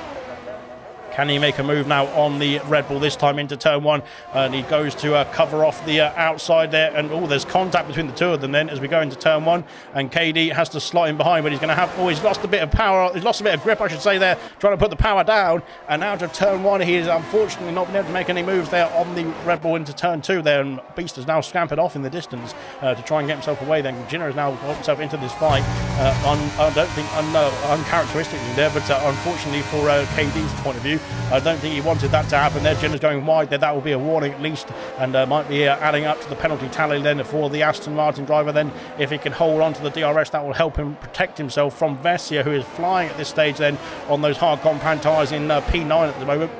Can he make a move now on the Red Bull, this time into turn 1? And he goes to cover off the outside there. And there's contact between the two of them then as we go into turn 1. And KD has to slot in behind, but he's going to have... he's lost a bit of power. He's lost a bit of grip, I should say, there, trying to put the power down. And out of turn 1, he is unfortunately not been able to make any moves there on the Red Bull into turn 2 there. And Beast has now scampered off in the distance to try and get himself away. Then Jinner has now got himself into this fight. I don't think uncharacteristically there, but unfortunately for KD's point of view, I don't think he wanted that to happen there. Jinner's going wide there. That will be a warning at least, and might be adding up to the penalty tally then for the Aston Martin driver. Then if he can hold on to the DRS, that will help him protect himself from Vessia, who is flying at this stage then on those hard compound tyres in P9 at the moment,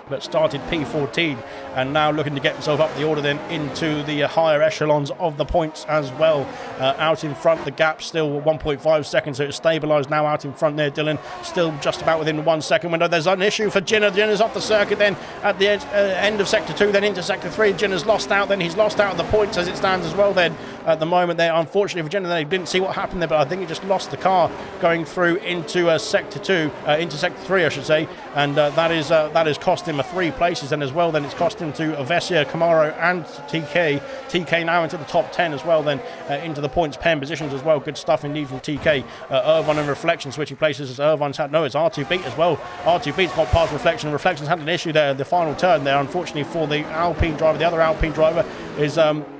but started P14 and now looking to get himself up the order then into the higher echelons of the points as well. Out in front, the gap still 1.5 seconds, so it's stabilised now out in front there. Dylan still just about within the 1 second window. There's an issue for Jinner. Jinner's off the circuit then at the end of sector 2, then into sector 3. Jinner's lost out then. He's lost out of the points as it stands as well then at the moment there. Unfortunately for Jinner, they didn't see what happened there, but I think he just lost the car going through into sector 2, into sector 3 I should say, and that is cost him 3 places then as well. Then it's cost him to Vessia, Camaro and TK now into the top 10 as well, then into the points pen positions as well. Good stuff indeed from TK. Irvine and Reflection switching places as Irvine's had, no, it's R2Beat as well. R2Beat's got past Reflection. Reflection's had an issue there at the final turn there, unfortunately for the Alpine driver. The other Alpine driver is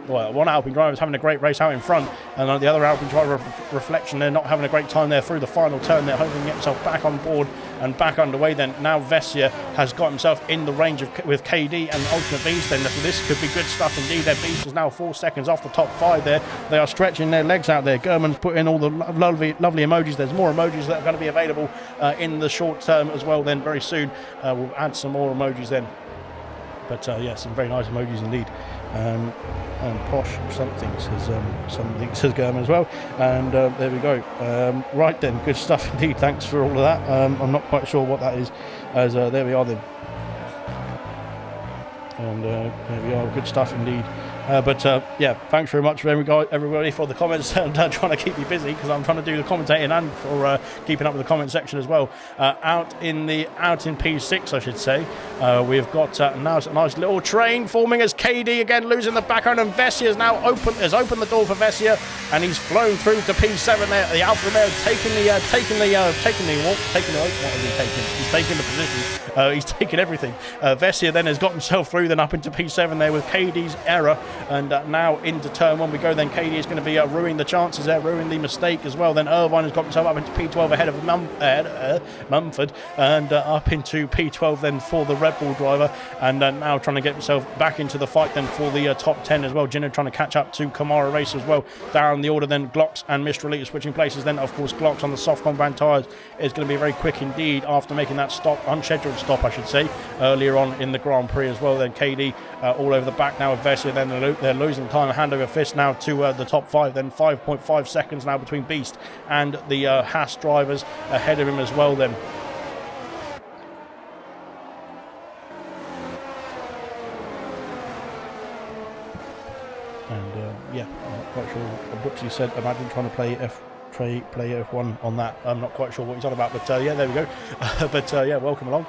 one Alpine driver is having a great race out in front, and the other Alpine driver, Reflection, they're not having a great time there through the final turn. They're hoping to get himself back on board and back underway then. Now Vessia has got himself in the range with KD and Ultimate Beast then, so this could be good stuff indeed. Their Beast is now 4 seconds off the top 5 there. They are stretching their legs out there. German's put in all the lovely emojis. There's more emojis that are going to be available in the short term as well then very soon. We'll add some more emojis then. But yeah, some very nice emojis indeed. And Posh something says German as well. And there we go. Right then, good stuff indeed. Thanks for all of that. I'm not quite sure what that is. As there we are then. And there we are. Good stuff indeed. But yeah, thanks very much for everybody for the comments and trying to keep me busy, because I'm trying to do the commentating and for keeping up with the comment section as well. Out in P6, I should say, we've got now a nice little train forming as KD again losing the background, and Vessia has now opened the door for Vessia, and he's flown through to P7 there. The Alfa Romeo taking the position. He's taken everything. Vessia then has got himself through then up into P7 there with KD's error. And now into turn 1 we go. Then KD is going to be ruining the chances there, ruining the mistake as well. Then Irvine has got himself up into P12 ahead of Mumford, and up into P12 then for the Red Bull driver, and now trying to get himself back into the fight then for the top 10 as well. Jinner trying to catch up to Kamara Race as well. Down the order then Glocks and Mistral Elite switching places. Then of course Glocks on the soft compound tyres is going to be very quick indeed after making that unscheduled stop I should say, earlier on in the Grand Prix as well. Then KD all over the back now with Vessia. Then they're losing time. Hand over fist now to the top 5. Then 5.5 seconds now between Beast and the Haas drivers ahead of him as well then. And yeah, I'm not quite sure. Brooksy said, imagine trying to play F1 on that. I'm not quite sure what he's on about, but yeah, there we go. But yeah, welcome along.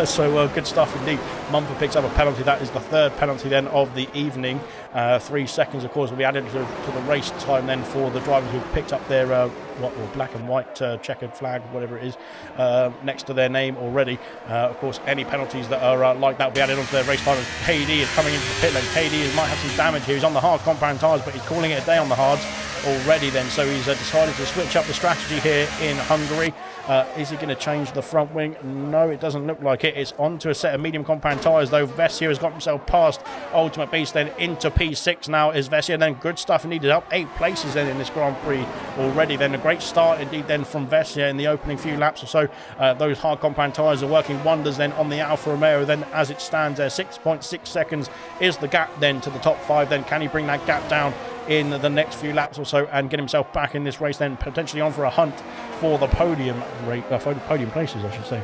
So good stuff indeed. Mumford picks up a penalty. That is the 3rd penalty then of the evening. 3 seconds, of course, will be added to the race time then for the drivers who picked up their black and white checkered flag, whatever it is, next to their name already. Of course, any penalties that are like that will be added onto their race time. As KD is coming into the pit lane. KD might have some damage here. He's on the hard compound tyres, but he's calling it a day on the hards already then, so he's decided to switch up the strategy here in Hungary. Is he going to change the front wing? No, it doesn't look like it. It's onto a set of medium compound tyres though. Vessia has got himself past Ultimate Beast then into P6 now is Vessia. Then good stuff indeed, up 8 places then in this Grand Prix already. Then a great start indeed then from Vessia in the opening few laps or so. Those hard compound tyres are working wonders then on the Alfa Romeo. Then as it stands there, 6.6 seconds is the gap then to the top 5. Then can he bring that gap down in the next few laps or so and get himself back in this race, then potentially on for a hunt for the podium places I should say.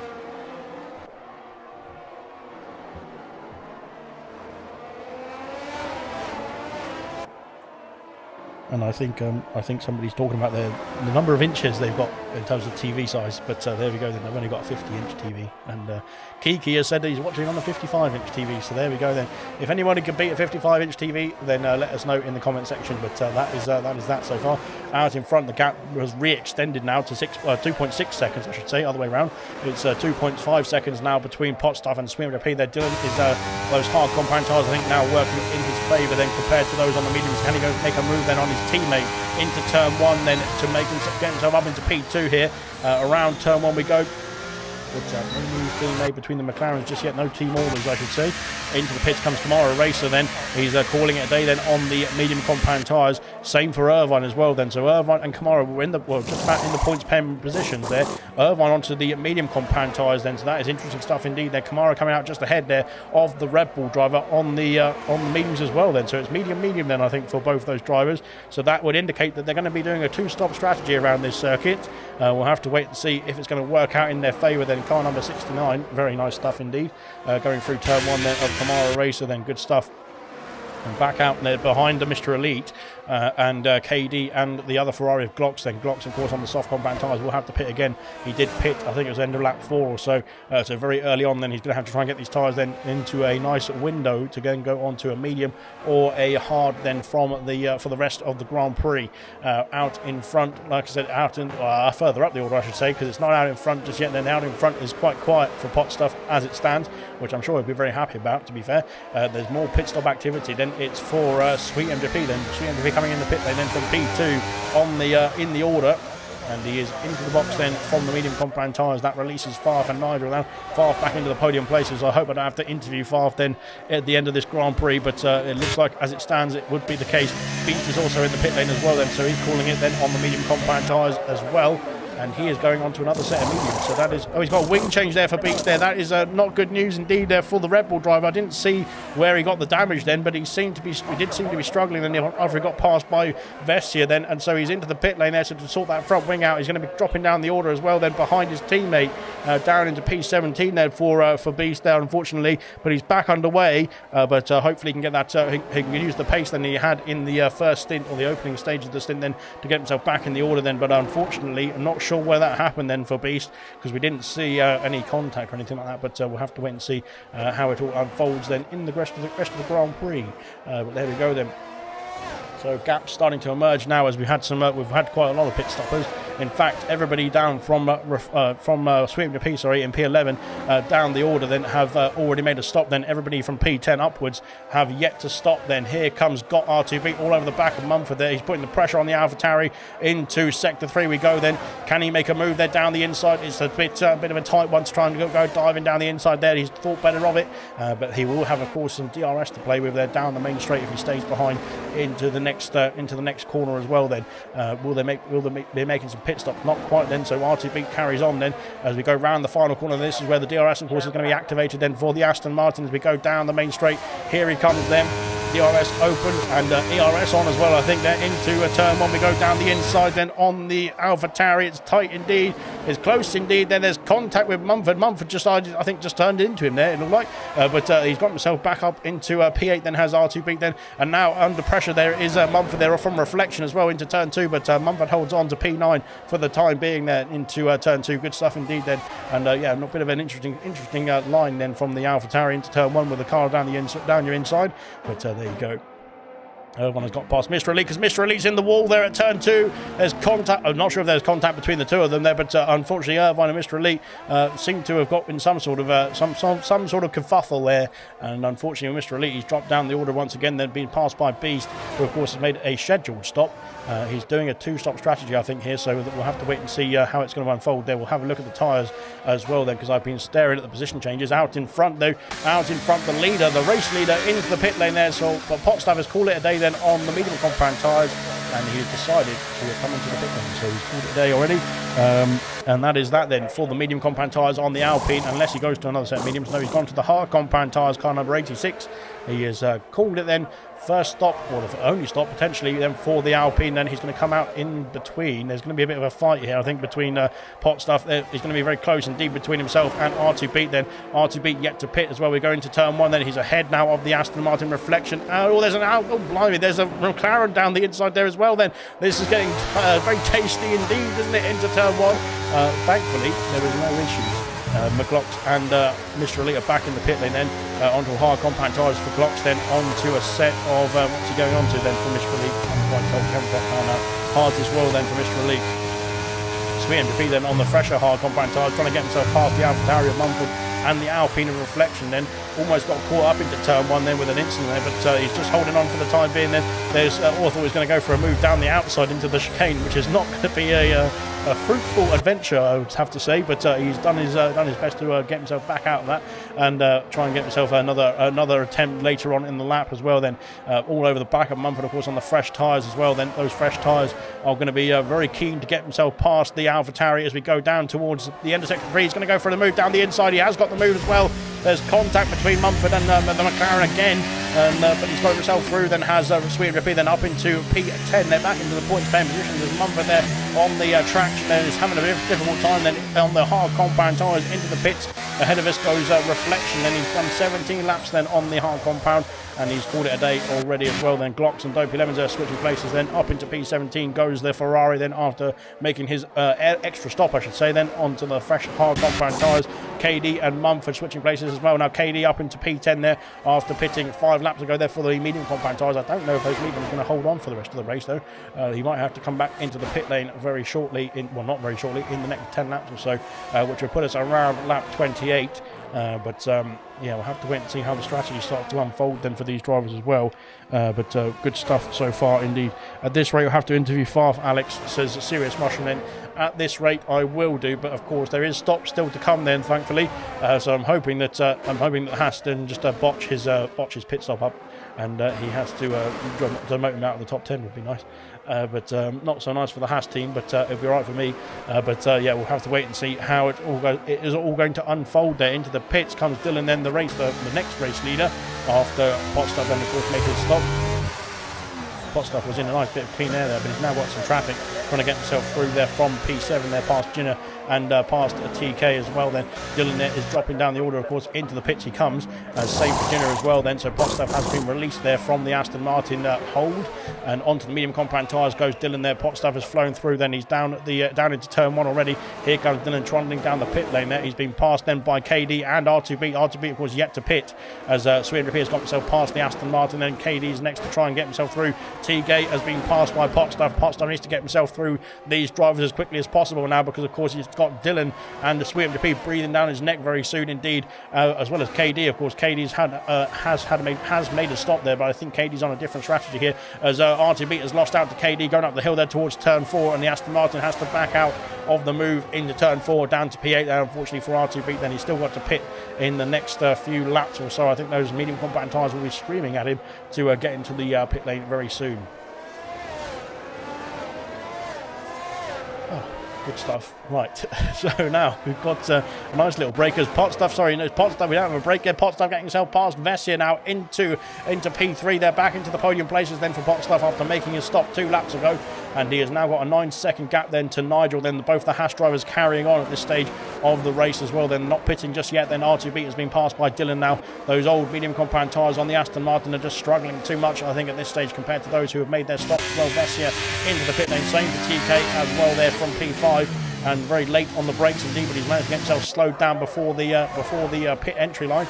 And I think somebody's talking about the number of inches they've got in terms of TV size. But there we go. Then they've only got a 50-inch TV, and Kiki has said that he's watching on a 55-inch TV. So there we go. Then, if anyone can beat a 55-inch TV, then let us know in the comment section. But that is that so far. Out in front, the gap was re-extended now to 2.6 seconds, I should say, other way around. It's 2.5 seconds now between Potstuff and Swim WP. There, Dylan is those hard compound tires, I think, now working in his favour then compared to those on the mediums. Can he go make a move then on his teammate into turn 1 then to get himself up into P2 here? Around turn 1 we go. But no moves being made between the McLarens just yet, no team orders, I should say. Into the pits comes Tomorrow Racer then. He's calling it a day then on the medium compound tyres. Same for Irvine as well then. So Irvine and Kamara were just about in the points pen positions there. Irvine onto the medium compound tyres then. So that is interesting stuff indeed there. Kamara coming out just ahead there of the Red Bull driver on the mediums as well then. So it's medium then, I think, for both those drivers. So that would indicate that they're going to be doing a two-stop strategy around this circuit. We'll have to wait and see if it's going to work out in their favour then. Car number 69, very nice stuff indeed. Going through turn 1 there of Kamara Racer then, good stuff. And back out there behind the Mr. Elite and KD and the other Ferrari of Glocks then. Glocks, of course, on the soft compound tyres will have to pit again. He did pit, I think it was end of lap 4 or so. So very early on then he's going to have to try and get these tyres then into a nice window to then go on to a medium or a hard then from the for the rest of the Grand Prix. Out in front, like I said, out in further up the order, I should say, because it's not out in front just yet. Then out in front is quite quiet for Potstuff as it stands, which I'm sure he'll be very happy about, to be fair. There's more pit stop activity. Then it's for Sweet MGP then. Sweet MGP coming in the pit lane then from P2 on the in the order. And he is into the box then from the medium compound tyres. That releases Farf and Nigel now. Farf back into the podium places. I hope I don't have to interview Farf then at the end of this Grand Prix, but it looks like as it stands it would be the case. Beats is also in the pit lane as well then, so he's calling it then on the medium compound tyres as well. And he is going on to another set of mediums. So that is... Oh, he's got a wing change there for Beats there. That is not good news indeed there for the Red Bull driver. I didn't see where he got the damage then, but he did seem to be struggling then after he got passed by Vestia then. And so he's into the pit lane there, so to sort that front wing out. He's going to be dropping down the order as well then behind his teammate. Down into P17 there for Beast there, unfortunately. But he's back underway. But hopefully he can get that... he can use the pace then he had in the first stint, or the opening stage of the stint then, to get himself back in the order then. But unfortunately, I'm not sure where that happened then for Beast, because we didn't see any contact or anything like that, but we'll have to wait and see how it all unfolds then in the rest of the Grand Prix. But there we go then. So gaps starting to emerge now as we've had quite a lot of pit stoppers. In fact, everybody down from Sweet WP, sorry, in P11 down the order then have already made a stop. Then everybody from P10 upwards have yet to stop. Then here comes Got R2B all over the back of Mumford there. He's putting the pressure on the AlphaTauri into Sector 3 we go then. Can he make a move there down the inside? It's a bit of a tight one to try and go diving down the inside there. He's thought better of it, but he will have, of course, some DRS to play with there down the main straight if he stays behind into the next corner as well then. Will they be making some pit stops? Not quite then, so R2B carries on then as we go round the final corner. This is where the DRS, of course, is going to be activated then for the Aston Martin as we go down the main straight. Here he comes then. DRS open and ERS on as well, I think. They're into a turn 1. We go down the inside then on the AlphaTauri. It's tight indeed. It's close indeed. Then there's contact with Mumford. Mumford just turned into him there, it looked like. But he's got himself back up into P8, then has R2B then. And now under pressure there is Mumford there from Reflection as well into turn 2. But Mumford holds on to P9 for the time being there into turn 2. Good stuff indeed then. And yeah, a bit of an interesting line then from the AlphaTauri into turn 1 with the car down your inside. But there you go. Irvine has got past Mr. Elite because Mr. Elite's in the wall there at turn 2. There's contact. I'm not sure if there's contact between the two of them there, but unfortunately Irvine and Mr. Elite seem to have got in some sort of kerfuffle there. And unfortunately with Mr. Elite, he's dropped down the order once again, then being passed by Beast, who of course has made a scheduled stop. He's doing a two-stop strategy, I think, here, so we'll have to wait and see how it's going to unfold there. We'll have a look at the tyres as well then, because I've been staring at the position changes. Out in front, though, the leader, the race leader, into the pit lane there. So, but Potstuff has called it a day then on the medium compound tyres, and he's decided to come into the pit lane. So he's called it a day already. And that is that then for the medium compound tyres on the Alpine, unless he goes to another set of mediums. No, he's gone to the hard compound tyres, car number 86. He has called it then first stop, or the only stop potentially then for the Alpine. Then he's going to come out in between. There's going to be a bit of a fight here, I think, between Potstuff. He's going to be very close indeed between himself and R2Beat. Then R2Beat yet to pit as well. We go into turn 1. Then he's ahead now of the Aston Martin Reflection. Oh, there's blimey, there's a McLaren down the inside there as well. Then this is getting very tasty indeed, isn't it, into turn 1. Thankfully, there was no issues. McLox and Mr. Elite are back in the pit lane then, onto hard compact tyres for Glocks, then onto a set of, what's he going on to then for Mr. Elite? I'm quite told, haven't got found out. Hards as well then for Mr. Elite. Sweet MP then on the fresher hard compact tyres, trying to get himself past the AlphaTauri of Mumford and the Alpine of Reflection. Then almost got caught up into turn 1 then with an incident there, but he's just holding on for the time being. Then there's Orthel is going to go for a move down the outside into the chicane, which is not going to be a fruitful adventure, I would have to say, but he's done his best to get himself back out of that and try and get himself another attempt later on in the lap as well. Then all over the back of Mumford, of course, on the fresh tyres as well. Then those fresh tyres are going to be very keen to get himself past the AlphaTauri as we go down towards the end of sector 3. He's going to go for the move down the inside. He has got the move as well. There's contact between Mumford and the McLaren again, but he's got himself through. Then has Sweet Rippy then up into P10. They're back into the points paying position. There's Mumford there on the traction. Then is having a difficult time. Then on the hard compound tyres into the pits. Ahead of us goes Reflection. Then he's done 17 laps then on the hard compound, and he's called it a day already as well. Then Glocks and Dopey Lemons are switching places. Then up into P17 goes the Ferrari. Then after making his extra stop, I should say, then onto the fresh hard compound tyres. KD and Mumford switching places as well. Now KD up into P10 there after pitting 5 laps ago there for the medium compound tyres. I don't know if those mediums are going to hold on for the rest of the race though. He might have to come back into the pit lane very shortly, not very shortly, in the next 10 laps or so, which will put us around lap 28. But yeah, we'll have to wait and see how the strategy starts to unfold then for these drivers as well. But good stuff so far indeed. At this rate, we'll have to interview Farf. Alex says Serious Mushroom then. At this rate, I will do, but of course there is stops still to come then, thankfully. So I'm hoping that Haston just botch his pit stop up, and he has to demote him out of the top 10 would be nice. But not so nice for the Haas team, but it'll be all right for me. But yeah, we'll have to wait and see how it all goes. It is all going to unfold there. Into the pits comes Dylan, then the next race leader after Potstuff then of course made his stop. Potstuff was in a nice bit of clean air there, but he's now got some traffic trying to get himself through there from P7 there past Jinner and past TK as well. Then Dylan there is dropping down the order, of course. Into the pits he comes, same for Jinner as well then. So Potstuff has been released there from the Aston Martin hold, and onto the medium compound tyres goes Dylan there. Potstuff has flown through, then he's down at the down into turn 1 already. Here comes Dylan trundling down the pit lane there. He's been passed then by KD and R2B. R2B of course yet to pit as Sweet Repeat has got himself past the Aston Martin. Then KD's next to try and get himself through. T-Gate has been passed by Potstuff. Potstuff needs to get himself through these drivers as quickly as possible now, because of course he's got Dylan and the Sweet MP breathing down his neck very soon indeed, as well as KD. Of course KD's has made a stop there, but I think KD's on a different strategy here as R2B has lost out to KD going up the hill there towards turn 4, and the Aston Martin has to back out of the move into turn 4 down to P8 there, unfortunately for R2B. Then he's still got to pit in the next few laps or so. I think those medium compact tyres will be screaming at him to get into the pit lane very soon. Good stuff. Right, so now we've got a nice little break as Potstuff, we don't have a break here. Potstuff getting himself past Vessia now into P3. They're back into the podium places then for Potstuff after making his stop 2 laps ago, and he has now got a 9-second gap then to Nigel. Then both the Haas drivers carrying on at this stage of the race as well. They're not pitting just yet. Then R2B has been passed by Dylan now. Those old medium compound tyres on the Aston Martin are just struggling too much, I think, at this stage compared to those who have made their stops. Well, Vessia into the pit lane, same for TK as well there from P5. And very late on the brakes indeed, but he's managed to get himself slowed down before the pit entry line.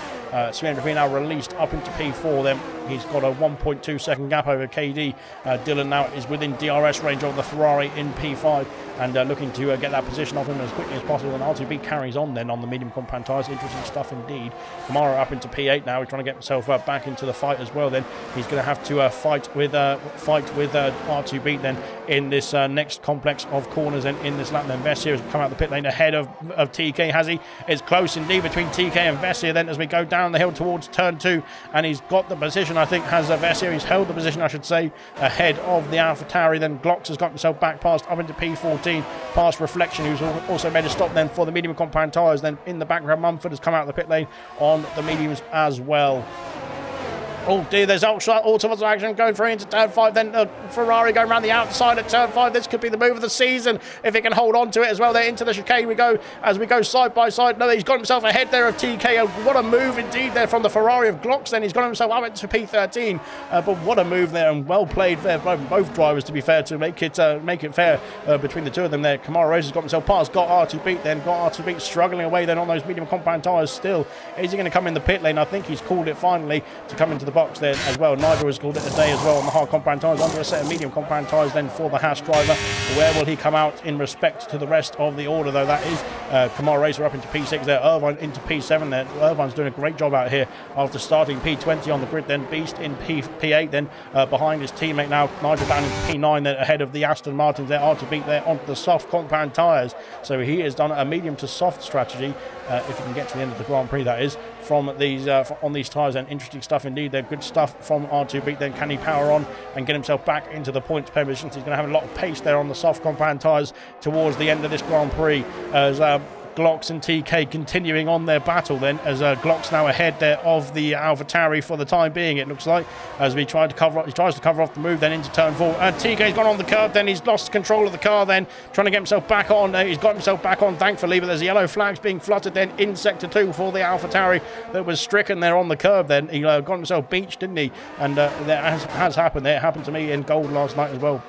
Sven now released up into P4. Then he's got a 1.2 second gap over KD. Dylan now is within DRS range of the Ferrari in P5 and looking to get that position off him as quickly as possible. And R2B carries on then on the medium compound tyres. Interesting stuff indeed. Kamara up into P8 now. He's trying to get himself back into the fight as well. Then he's going to have to fight with R2B then in this next complex of corners and in this lap. Then Vessia has come out the pit lane ahead of TK, has he? It's close indeed between TK and Vessia then as we go down the hill towards turn 2, and he's got the position, I think, has Vessia. He's held the position, I should say, ahead of the AlphaTauri. Then Glocks has got himself back past up into P14, past Reflection, who's also made a stop then for the medium compound tyres. Then in the background, Mumford has come out of the pit lane on the mediums as well. Oh dear, there's ultimate action going through into turn 5, then Ferrari going around the outside at turn 5. This could be the move of the season if he can hold on to it as well. There into the chicane we go as we go side by side. No, he's got himself ahead there of TK. What a move indeed there from the Ferrari of Glocks. Then he's got himself up into P13. But what a move there, and well played there by both drivers, to be fair, to make it fair between the two of them there. Kamara Race has got himself past, got R2 beat, then got R2 beat struggling away then on those medium compound tyres still. Is he going to come in the pit lane? I think he's called it finally to come into the box there as well. Nigel has called it a day as well on the hard compound tyres, under a set of medium compound tyres then for the Haas driver. Where will he come out in respect to the rest of the order, though? That is Kamara Racer up into P6 there, Irvine into P7 there. Irvine's doing a great job out here after starting P20 on the grid, then Beast in P8, then behind his teammate now, Nigel down into P9 then ahead of the Aston Martins there, hard to beat there onto the soft compound tyres. So he has done a medium to soft strategy, if he can get to the end of the Grand Prix, that is, from these on these tyres. And interesting stuff indeed. They're good stuff from R2 Beat. Then can he power on and get himself back into the points positions? He's going to have a lot of pace there on the soft compound tyres towards the end of this Grand Prix as Glocks and TK continuing on their battle then, as Glocks now ahead there of the AlphaTauri for the time being, it looks like, as he tries to cover off the move then into turn 4, and TK's gone on the curb then. He's lost control of the car then, trying to get himself back on. He's got himself back on, thankfully, but there's yellow flags being fluttered then in sector 2 for the AlphaTauri that was stricken there on the curb then. He got himself beached, didn't he? And that has happened there. It happened to me in gold last night as well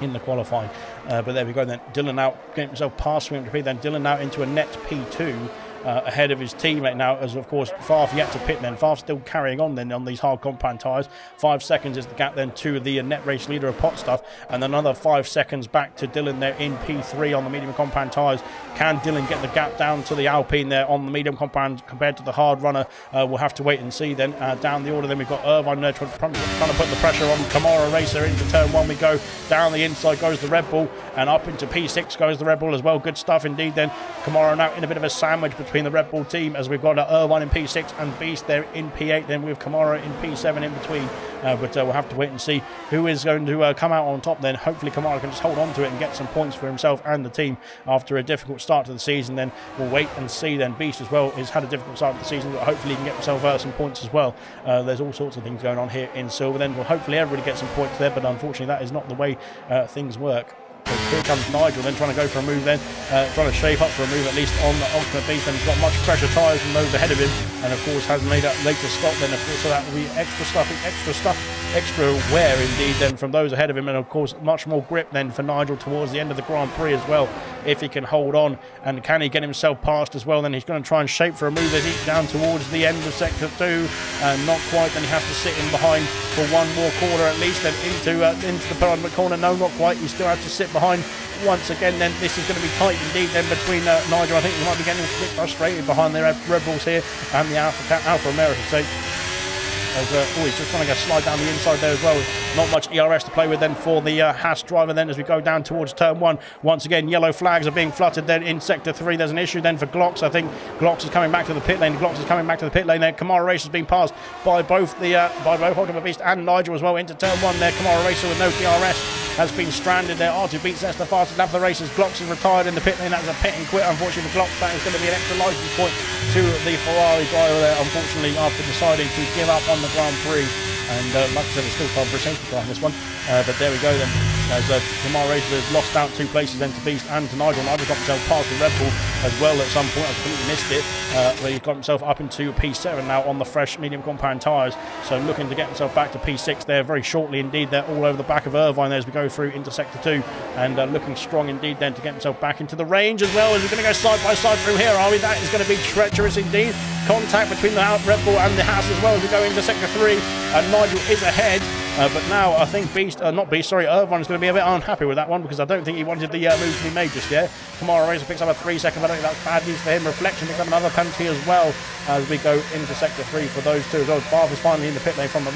in the qualifying. But there we go then. Dylan out, getting himself past swim to P, then Dylan out into a net P2 ahead of his teammate now, as of course Favre yet to pit then. Favre still carrying on then on these hard compound tyres. 5 seconds is the gap then to the net race leader of Pot Stuff, and another 5 seconds back to Dylan there in P3 on the medium compound tyres. Can Dylan get the gap down to the Alpine there on the medium compound compared to the hard runner? We'll have to wait and see then. Down the order then we've got Irvine there trying to put the pressure on Kamara Racer. Into turn 1 we go. Down the inside goes the Red Bull, and up into P6 goes the Red Bull as well. Good stuff indeed then. Kamara now in a bit of a sandwich between the Red Bull team, as we've got Irvine in P6 and Beast there in P8, then with Kamara in P7 in between. But we'll have to wait and see who is going to come out on top then. Hopefully Kamara can just hold on to it and get some points for himself and the team after a difficult start to the season. Then we'll wait and see then. Beast as well has had a difficult start to the season, but hopefully he can get himself some points as well. There's all sorts of things going on here in silver then. Well, hopefully everybody gets some points there, but unfortunately that is not the way things work. So here comes Nigel then trying to go for a move then, trying to shape up for a move at least on the Ultimate Beast, and he's got much pressure tyres from those ahead of him, and of course has made that later stop then, of course, so that will be extra wear indeed then from those ahead of him, and of course much more grip then for Nigel towards the end of the Grand Prix as well, if he can hold on. And can he get himself past as well? Then he's going to try and shape for a move as he's down towards the end of sector 2, and not quite. Then he has to sit in behind for one more corner at least, then into the penultimate corner. No, not quite. He still has to sit behind once again. Then this is going to be tight indeed then between Nigel. I think he might be getting a bit frustrated behind the Red Bulls here and the Alpha America. So he's just trying to slide down the inside there as well. Not much ERS to play with then for the Haas driver then as we go down towards turn 1. Once again, yellow flags are being fluttered then in sector 3. There's an issue then for Glocks. I think Glocks is coming back to the pit lane. There. Kamara Racer has been passed by both Ultimate Beast and Nigel as well into turn 1 there. Kamara Racer with no DRS has been stranded there. R2 Beat sets the fastest lap of the races. Glocks is retired in the pit lane. That was a pit and quit, unfortunately for Glocks. That is going to be an extra license point to the Ferrari driver there, unfortunately, after deciding to give up on the Grand Prix. And like I said, it's still time for a safety car on this one. But there we go then, as Kamara Racer has lost out 2 places then to Beast and to Nigel. Nigel got himself past the Red Bull as well at some point. I completely missed it. But he's got himself up into P7 now on the fresh medium compound tyres. So looking to get himself back to P6 there very shortly indeed. They're all over the back of Irvine there as we go through into sector 2. And looking strong indeed then to get himself back into the range as well. As we're going to go side by side through here, are we? That is going to be treacherous indeed. Contact between the Red Bull and the Haas as well as we go into sector 3. And Nigel is ahead. But now I think Irvine is going to be a bit unhappy with that one, because I don't think he wanted the move to be made just yet. Kamara Racer picks up a 3-second, but I think that's bad news for him. Reflection picks up another penalty as well as we go into sector 3 for those two as well. Favre is finally in the pit lane from the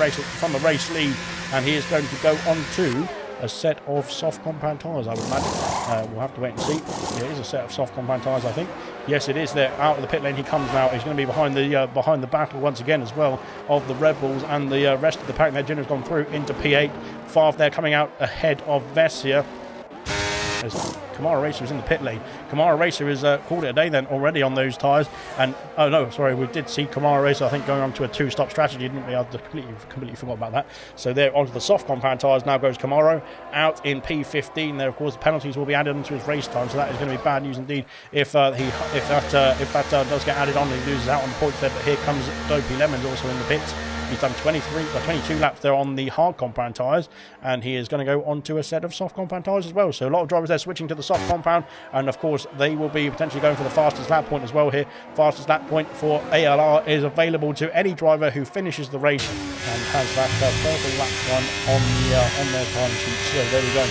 race lead, and he is going to go on to a set of soft compound tyres, I would imagine. We'll have to wait and see. It is a set of soft compound tyres, I think. Yes, it is there. Out of the pit lane he comes now. He's going to be behind the battle once again as well of the Red Bulls and the rest of the pack. Their Jenner's gone through into P8. Favre there coming out ahead of Vessia. as Kamara Racer is in the pit lane. Kamara Racer is called it a day then already on those tyres. And, oh no, sorry, we did see Kamara Racer, I think, going on to a 2-stop strategy, didn't we? I completely forgot about that. So there, onto the soft compound tyres now goes Kamara, out in P15. There, of course, the penalties will be added onto his race time, so that is going to be bad news indeed if that does get added on and he loses out on the points there. But here comes Dopey Lemons also in the pits. He's done 22 laps there on the hard compound tyres, and he is going to go onto a set of soft compound tyres as well. So a lot of drivers there switching to the soft compound, and of course they will be potentially going for the fastest lap point as well here. Fastest lap point for ALR is available to any driver who finishes the race and has that purple lap run on their time sheet. So there we go.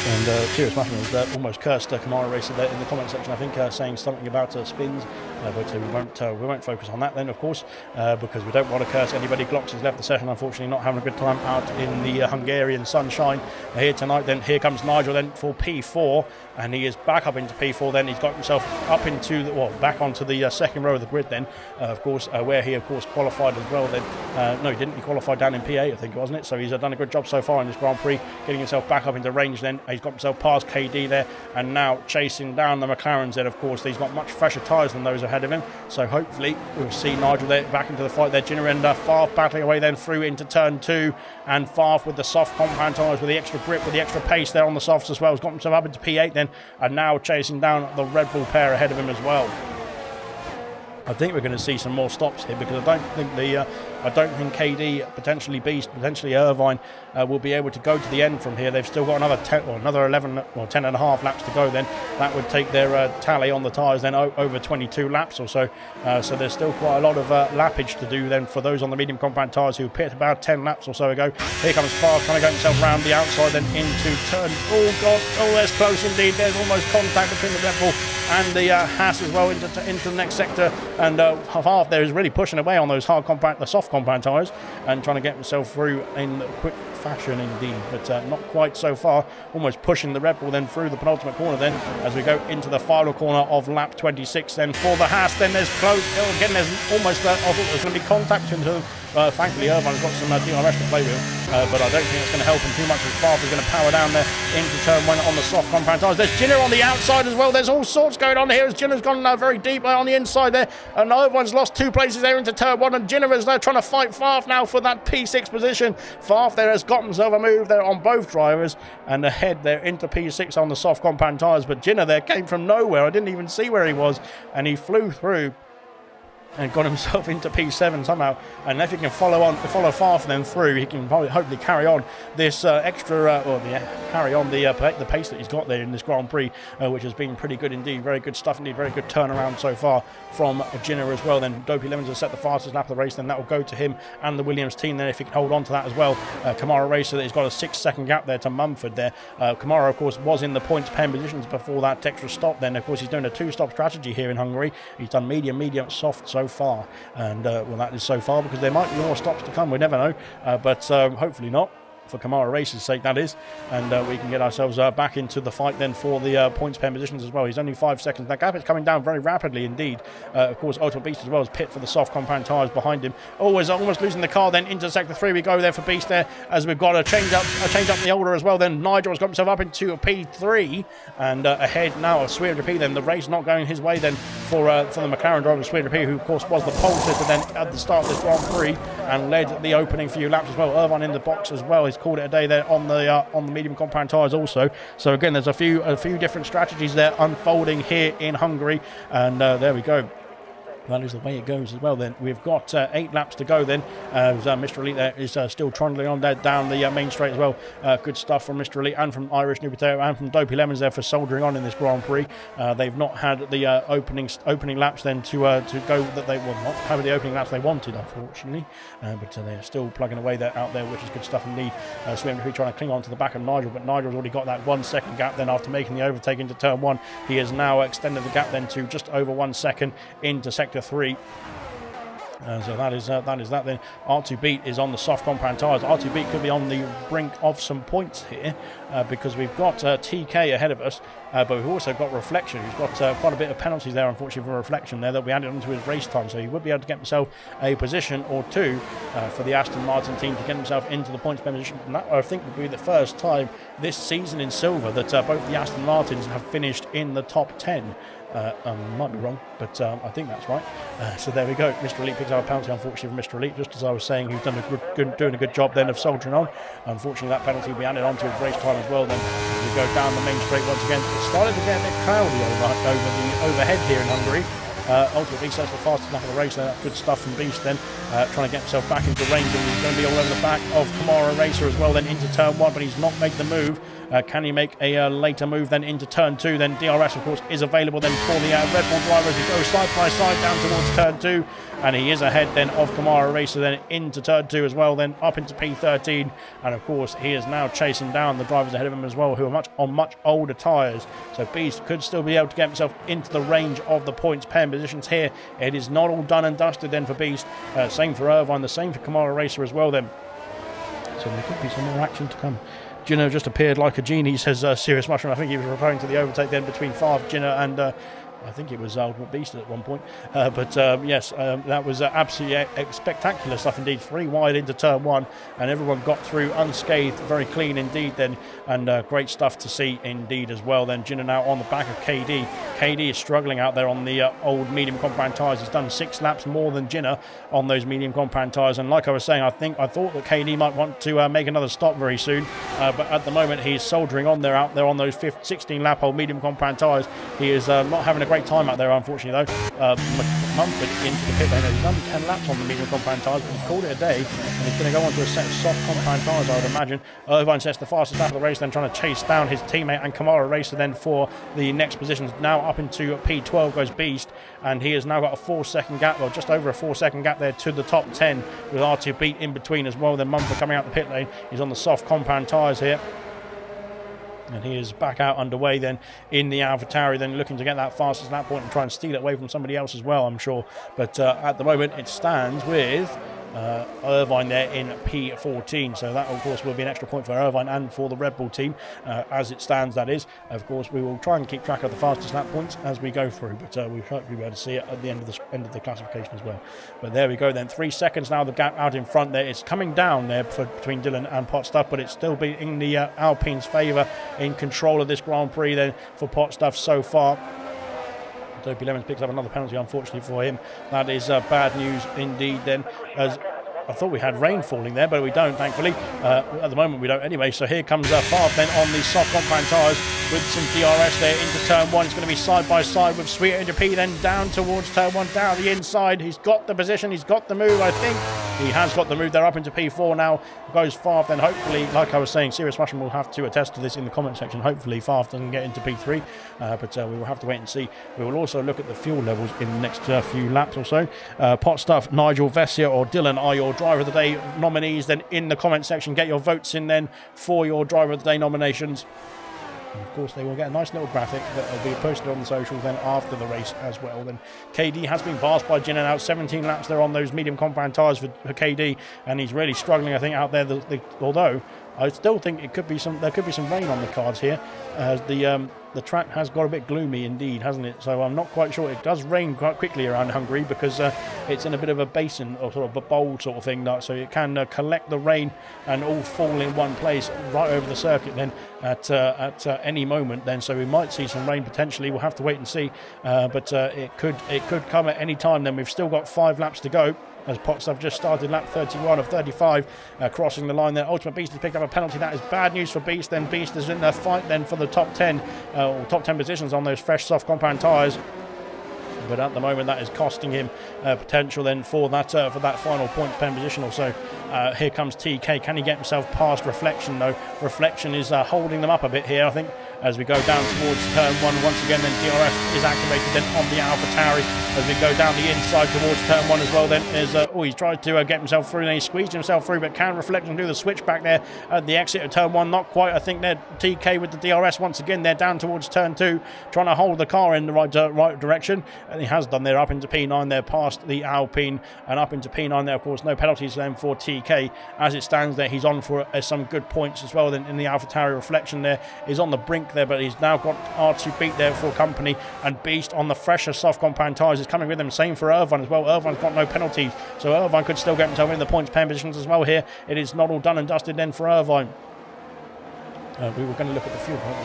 And Curious Mushroom has almost cursed Kamara Racer there in the comment section, I think, saying something about spins, but we won't focus on that then, of course, because we don't want to curse anybody. Glocks has left the session, unfortunately, not having a good time out in the Hungarian sunshine here tonight. Then here comes Nigel then for P4, and he is back up into P4. Then he's got himself up into back onto the second row of the grid then, of course, where he of course qualified as well then. No, he didn't. He qualified down in P8, I think, wasn't it? So he's done a good job so far in this Grand Prix, getting himself back up into range then. He's got himself past KD there, and now chasing down the McLarens there. Of course, he's got much fresher tyres than those ahead of him, so hopefully we'll see Nigel there back into the fight there. Ginner and Farf battling away then through into turn 2, and Farf with the soft compound tyres, with the extra grip, with the extra pace there on the softs as well, has got himself up into P8 then, and now chasing down the Red Bull pair ahead of him as well. I think we're going to see some more stops here, because I don't think KD, potentially Beast, potentially Irvine will be able to go to the end from here. They've still got another 11 or 10 and a half laps to go then. That would take their tally on the tyres then over 22 laps or so. So there's still quite a lot of lappage to do then for those on the medium compound tyres who pit about 10 laps or so ago. Here comes Farr trying to get himself round the outside then into turn. Oh God, oh that's close indeed. There's almost contact between the Red Bull and the Haas as well into the next sector. And Farr there is really pushing away on those the soft compound tyres, and trying to get himself through in quick fashion indeed, but not quite so far. Almost pushing the Red Bull then through the penultimate corner then, as we go into the final corner of lap 26 then for the Haas. Then there's close, again there's almost, I thought there was going to be contact into them. Thankfully Irvine's got some DRS to play with, but I don't think it's going to help him too much, as Farf is going to power down there into turn 1 on the soft compound tyres. There's Ginner on the outside as well. There's all sorts going on here as Ginner's gone very deep on the inside there, and Irvine's lost 2 places there into turn 1, and Ginner is now trying to fight Farf now for that P6 position. Farf there has got himself a move there on both drivers, and ahead there into P6 on the soft compound tyres, but Ginner there came from nowhere. I didn't even see where he was, and he flew through and got himself into P7 somehow. And if he can follow Farf then through, he can probably hopefully carry on this carry on the pace that he's got there in this Grand Prix, which has been pretty good indeed. Very good stuff indeed. Very good turnaround so far from Ginner as well. Then Dopey Lemons has set the fastest lap of the race. Then that will go to him and the Williams team. Then if he can hold on to that as well, Kamara Racer, that he's got a 6-second gap there to Mumford there. Kamara of course was in the points pen positions before that extra stop. Then of course he's doing a 2-stop strategy here in Hungary. He's done medium, soft so far, and well, that is so far, because there might be more stops to come, we never know, but hopefully not, for Kamara Racer's sake that is, and we can get ourselves back into the fight then for the points pen positions as well. He's only 5 seconds. That gap is coming down very rapidly indeed. Of course Ultimate Beast as well as pit for the soft compound tyres behind him. Always almost losing the car then into sector 3 we go there for Beast there, as we've got a change up the order as well. Then Nigel has got himself up into a P3, and ahead now of Swear P. Then the race not going his way then for the McLaren driver Swear P, who of course was the pole sitter then at the start of this Grand Prix and led the opening few laps as well. Irvine in the box as well. He's called it a day there on the medium compound tyres also. So again, there's a few different strategies there unfolding here in Hungary, and there we go. That is the way it goes as well. Then we've got 8 laps to go then, as Mr. Elite there is still trundling on there down the main straight as well. Good stuff from Mr. Elite and from Irish New Potato and from Dopey Lemons there for soldiering on in this Grand Prix. They've not had the opening laps then to go, that they will not have the opening laps they wanted, unfortunately, but they're still plugging away there out there, which is good stuff indeed. Swim trying to cling on to the back of Nigel, but Nigel's already got that 1 second gap then after making the overtake into turn 1. He has now extended the gap then to just over 1 second into sector 3. So that is that then. R2 Beat is on the soft compound tyres. R2 Beat could be on the brink of some points here because we've got TK ahead of us, but we've also got Reflection, who's got quite a bit of penalties there, unfortunately, for Reflection there that we added onto his race time. So he would be able to get himself a position or two for the Aston Martin team to get himself into the points position. And that, I think, would be the first time this season in silver that both the Aston Martins have finished in the top 10. Might be wrong, but I think that's right. So there we go. Mr. Elite picks up a penalty, unfortunately, for Mr. Elite, just as I was saying, who's doing a good job then of soldiering on. Unfortunately, that penalty will be added onto his race time as well then. As we go down the main straight once again. It started to get a bit cloudy over the overhead here in Hungary. Ultimately, that's the fastest lap of the race. That's good stuff from Beast then, trying to get himself back into range, and he's going to be all over the back of Kamara Racer as well then into turn 1, but he's not made the move. Can he make a later move then into turn 2? Then DRS, of course, is available then for the Red Bull drivers who go side by side down towards turn 2, and he is ahead then of Kamara Racer then into turn 2 as well, then up into P13, and of course he is now chasing down the drivers ahead of him as well, who are on much older tyres. So Beast could still be able to get himself into the range of the points pen positions here. It is not all done and dusted then for Beast. Same for Irvine, the same for Kamara Racer as well then. So there could be some more action to come. Gino just appeared like a genie, says Serious Mushroom. I think he was referring to the overtake then between Favre, Gino and I think it was Ultimate Beast at one point. Yes, that was absolutely spectacular stuff indeed. 3 wide into turn 1, and everyone got through unscathed, very clean indeed then, and great stuff to see indeed as well. Then Gino now on the back of KD. KD is struggling out there on the old medium compound tyres. He's done 6 laps more than Gino on those medium compound tyres, and like I was saying, I thought that KD might want to make another stop very soon, but at the moment he's soldiering on there out there on those 16 lap old medium compound tyres. He is not having a great time out there, unfortunately, though. Mumford into the pit lane. He's done 10 laps on the medium compound tyres, but he's called it a day, and he's going to go on to a set of soft compound tyres, I would imagine. Irvine sets the fastest lap of the race, then trying to chase down his teammate and Kamara Racer then for the next positions. Now up into P12 goes Beast, and he has now got a 4-second gap, or just over a 4-second gap there to the top 10, with R2 Beat in between as well. Then Mumford coming out the pit lane. He's on the soft compound tyres here. And he is back out underway then in the AlphaTauri, then looking to get that fastest lap point and try and steal it away from somebody else as well, I'm sure. But at the moment it stands with Irvine there in P14, so that of course will be an extra point for Irvine and for the Red Bull team as it stands, that is. Of course we will try and keep track of the fastest lap points as we go through, but we hope we'll be able to see it at the end of the classification as well. But there we go then, 3 seconds now, the gap out in front there. It's coming down there between Dylan and Potstuff, but it's still been in the Alpine's favour, in control of this Grand Prix then for Potstuff so far. Dopey Lemons picks up another penalty, unfortunately for him. That is bad news indeed then, as I thought we had rain falling there, but we don't, thankfully. At the moment we don't anyway. So here comes Favre then on the soft compound tyres with some DRS there into turn 1. It's going to be side by side with Sweeter into P, then down towards turn 1, down the inside. He's got the position, he's got the move, I think. He has got the move there up into P4 now. Goes Favre, then hopefully, like I was saying, Serious Mushroom will have to attest to this in the comment section. Hopefully Favre doesn't get into P3, but we will have to wait and see. We will also look at the fuel levels in the next few laps or so. Potstuff, Nigel, Vessia or Dylan are your Driver of the Day nominees. Then in the comment section, get your votes in then for your Driver of the Day nominations. And of course, they will get a nice little graphic that will be posted on the socials then after the race as well. Then KD has been passed by Gin and out. 17 laps there on those medium compound tyres for KD, and he's really struggling, I think, out there. Although I still think there could be some rain on the cards here, as the track has got a bit gloomy indeed, hasn't it? So I'm not quite sure. It does rain quite quickly around Hungary because it's in a bit of a basin or sort of a bowl sort of thing, so it can collect the rain and all fall in one place right over the circuit then at any moment then. So we might see some rain potentially. We'll have to wait and see, but it could come at any time. Then we've still got 5 laps to go, as Potstuff just started lap 31 of 35, crossing the line there. Ultimate Beast has picked up a penalty. That is bad news for Beast. Then Beast is in the fight then for the top 10 or top 10 positions on those fresh soft compound tyres. But at the moment that is costing him potential then for that final points pen position or so. Here comes TK. Can he get himself past Reflection though? Reflection is holding them up a bit here, I think, as we go down towards turn 1 once again. Then DRS is activated then on the AlphaTauri as we go down the inside towards turn 1 as well. Then is he's tried to get himself through, and he squeezed himself through, but can Reflection do the switch back there at the exit of turn 1? Not quite. I think they're TK with the DRS once again. They're down towards turn 2, trying to hold the car in the right direction, and he has done there up into P9 there, past the Alpine and up into P9 there. Of course, no penalties then for TK as it stands there. He's on for some good points as well. Then in the AlphaTauri. Reflection there is on the brink there, but he's now got R2 beat there for company, and Beast on the fresher soft compound tyres is coming with him. Same for Irvine as well. Irvine's got no penalties, so Irvine could still get himself in the points pen positions as well here. It is not all done and dusted then for Irvine. We were going to look at the fuel, weren't we?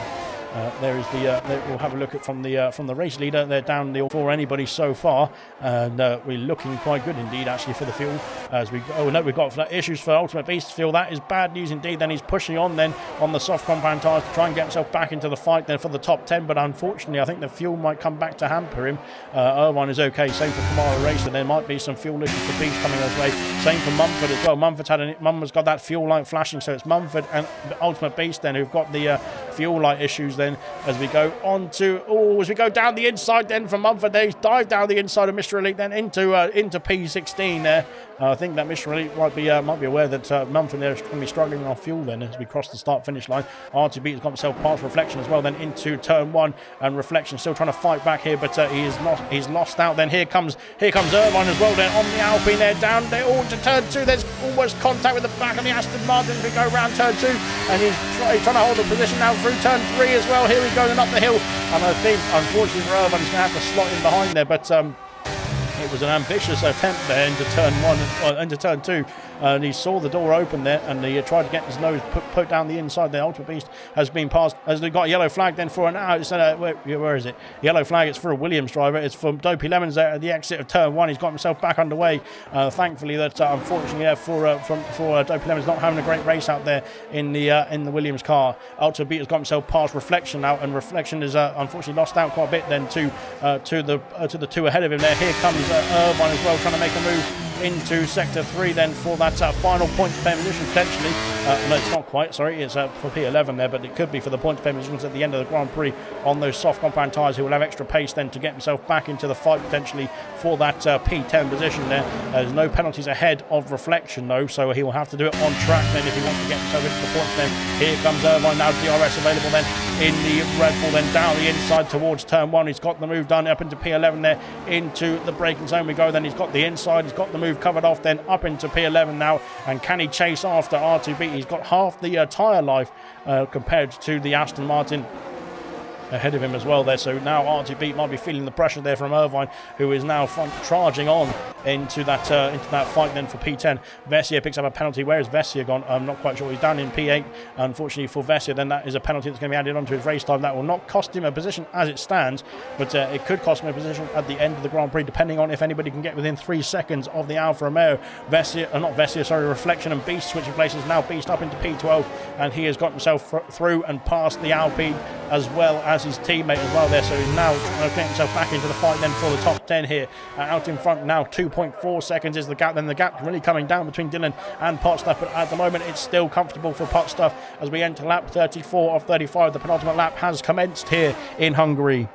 There is the. We'll have a look at from the race leader. They're down the for anybody so far, and we're looking quite good indeed actually for the fuel. As we we've got issues for Ultimate Beast fuel. That is bad news indeed. Then he's pushing on then on the soft compound tyres to try and get himself back into the fight then for the top 10. But unfortunately, I think the fuel might come back to hamper him. Irvine is okay. Same for Kamara Racer. There might be some fuel issues for Beast coming his way. Same for Mumford as well. Mumford's got that fuel light flashing, so it's Mumford and Ultimate Beast then who've got the fuel light issues then. As we go on to, as we go down the inside then from Mumford, they dive down the inside of Mr. Elite then into P16 there. I think that Mr. Elite might be aware that Mumford there is going to be struggling on fuel then as we cross the start-finish line. R2B has got himself past Reflection as well then into turn 1, and Reflection still trying to fight back here, but he's lost out. Then here comes Irvine as well then on the Alpine there, down there all to turn 2. There's almost contact with the back of the Aston Martin as we go around turn 2, and he's trying to hold the position now through turn 3 as well. Here we go then up the hill, and I think unfortunately for Irvine he's going to have to slot in behind there, but it was an ambitious attempt there into turn 1, into turn 2, and he saw the door open there, and he tried to get his nose put down the inside. The Ultimate Beast has been passed, as they got a yellow flag then for an out. Where is it? Yellow flag. It's for a Williams driver. It's for Dopey Lemons there at the exit of turn 1. He's got himself back underway. Thankfully, that unfortunately for Dopey Lemons not having a great race out there in the Williams car. Ultimate Beast has got himself past Reflection now, and Reflection is unfortunately lost out quite a bit then to the 2 ahead of him there. Here comes Irvine as well, trying to make a move into sector 3 then for that final points pay position potentially. No, it's not quite, sorry, it's for P11 there, but it could be for the points pay positions at the end of the Grand Prix on those soft compound tyres, who will have extra pace then to get himself back into the fight potentially for that P10 position there. There's no penalties ahead of Reflection though, so he will have to do it on track then if he wants to get himself into the points then. Here comes Irvine now, DRS available then in the Red Bull, then down the inside towards turn 1. He's got the move done up into P11 there, into the braking zone we go. Then he's got the inside, he's got the move covered off, then up into P11 now, and can he chase after R2B? He's got half the tyre life compared to the Aston Martin ahead of him as well there, so now R2B might be feeling the pressure there from Irvine, who is now charging on into that fight then for P10. Vessier picks up a penalty. Where is Vessier gone? I'm not quite sure. He's down in P8 unfortunately for Vessier. Then that is a penalty that's going to be added onto his race time. That will not cost him a position as it stands, but it could cost him a position at the end of the Grand Prix, depending on if anybody can get within 3 seconds of the Alfa Romeo. Reflection and Beast switching places now. Beast up into P12, and he has got himself through and past the Alpine as well as his teammate as well there, so he's now trying to get himself back into the fight then for the top 10 here. Out in front now, 2.4 seconds is the gap. Then the gap really coming down between Dylan and Potstuff, but at the moment it's still comfortable for Potstuff as we enter lap 34 of 35. The penultimate lap has commenced here in Hungary.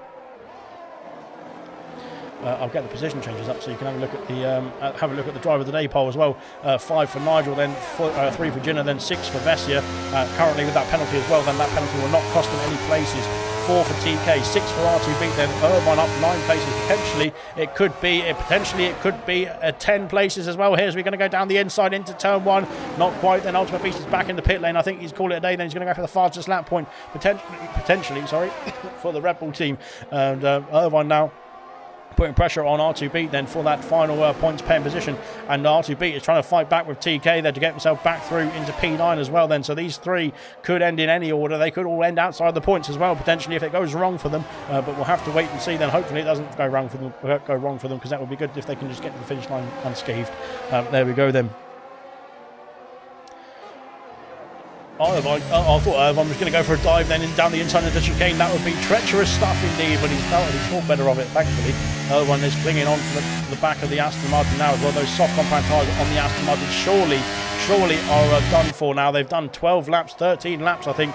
I'll get the position changes up so you can have a look at the driver of the day poll as well. 5 for Nigel, then 3 for Ginner, then 6 for Vessier. Currently with that penalty as well, then that penalty will not cost him any places. 4 for TK, 6 for R2B, then Irvine up 9 places. Potentially it could be 10 places as well here as we're going to go down the inside into turn 1. Not quite. Then Ultimate Beast is back in the pit lane. I think he's called it a day. Then he's going to go for the fastest lap point potentially for the Red Bull team. And Irvine now putting pressure on R2B then for that final points paying position, and R2B is trying to fight back with TK there to get himself back through into P9 as well then. So these 3 could end in any order. They could all end outside the points as well potentially if it goes wrong for them, but we'll have to wait and see then. Hopefully it doesn't go wrong for them because that would be good if they can just get to the finish line unscathed. There we go then. I thought Irvine was going to go for a dive then down the inside of the chicane. That would be treacherous stuff indeed, but he's thought better of it, thankfully. Irvine is clinging on to the back of the Aston Martin now as well. Those soft compound tyres on the Aston Martin surely surely are done for now. They've done 12 laps, 13 laps, I think,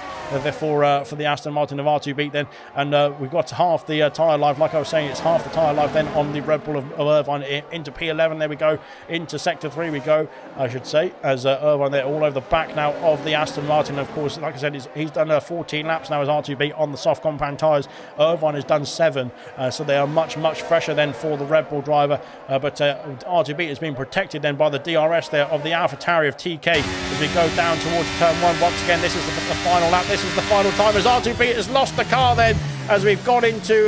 for the Aston Martin of R2 Beat then, and we've got half the tyre life. Like I was saying, it's half the tyre life then on the Red Bull of Irvine into P11. There we go, into sector 3 we go, I should say, as Irvine there all over the back now of the Aston Martin. Of course, like I said, he's done 14 laps now as R2 Beat on the soft compound tyres. Irvine has done 7, so they are much fresher then for the Red Bull driver, but R2 Beat has been protected then by the DRS there of the AlphaTauri of TK as we go down towards turn 1. Once again, this is the final lap, this is the final time as R2 Beat has lost the car then, as we've got into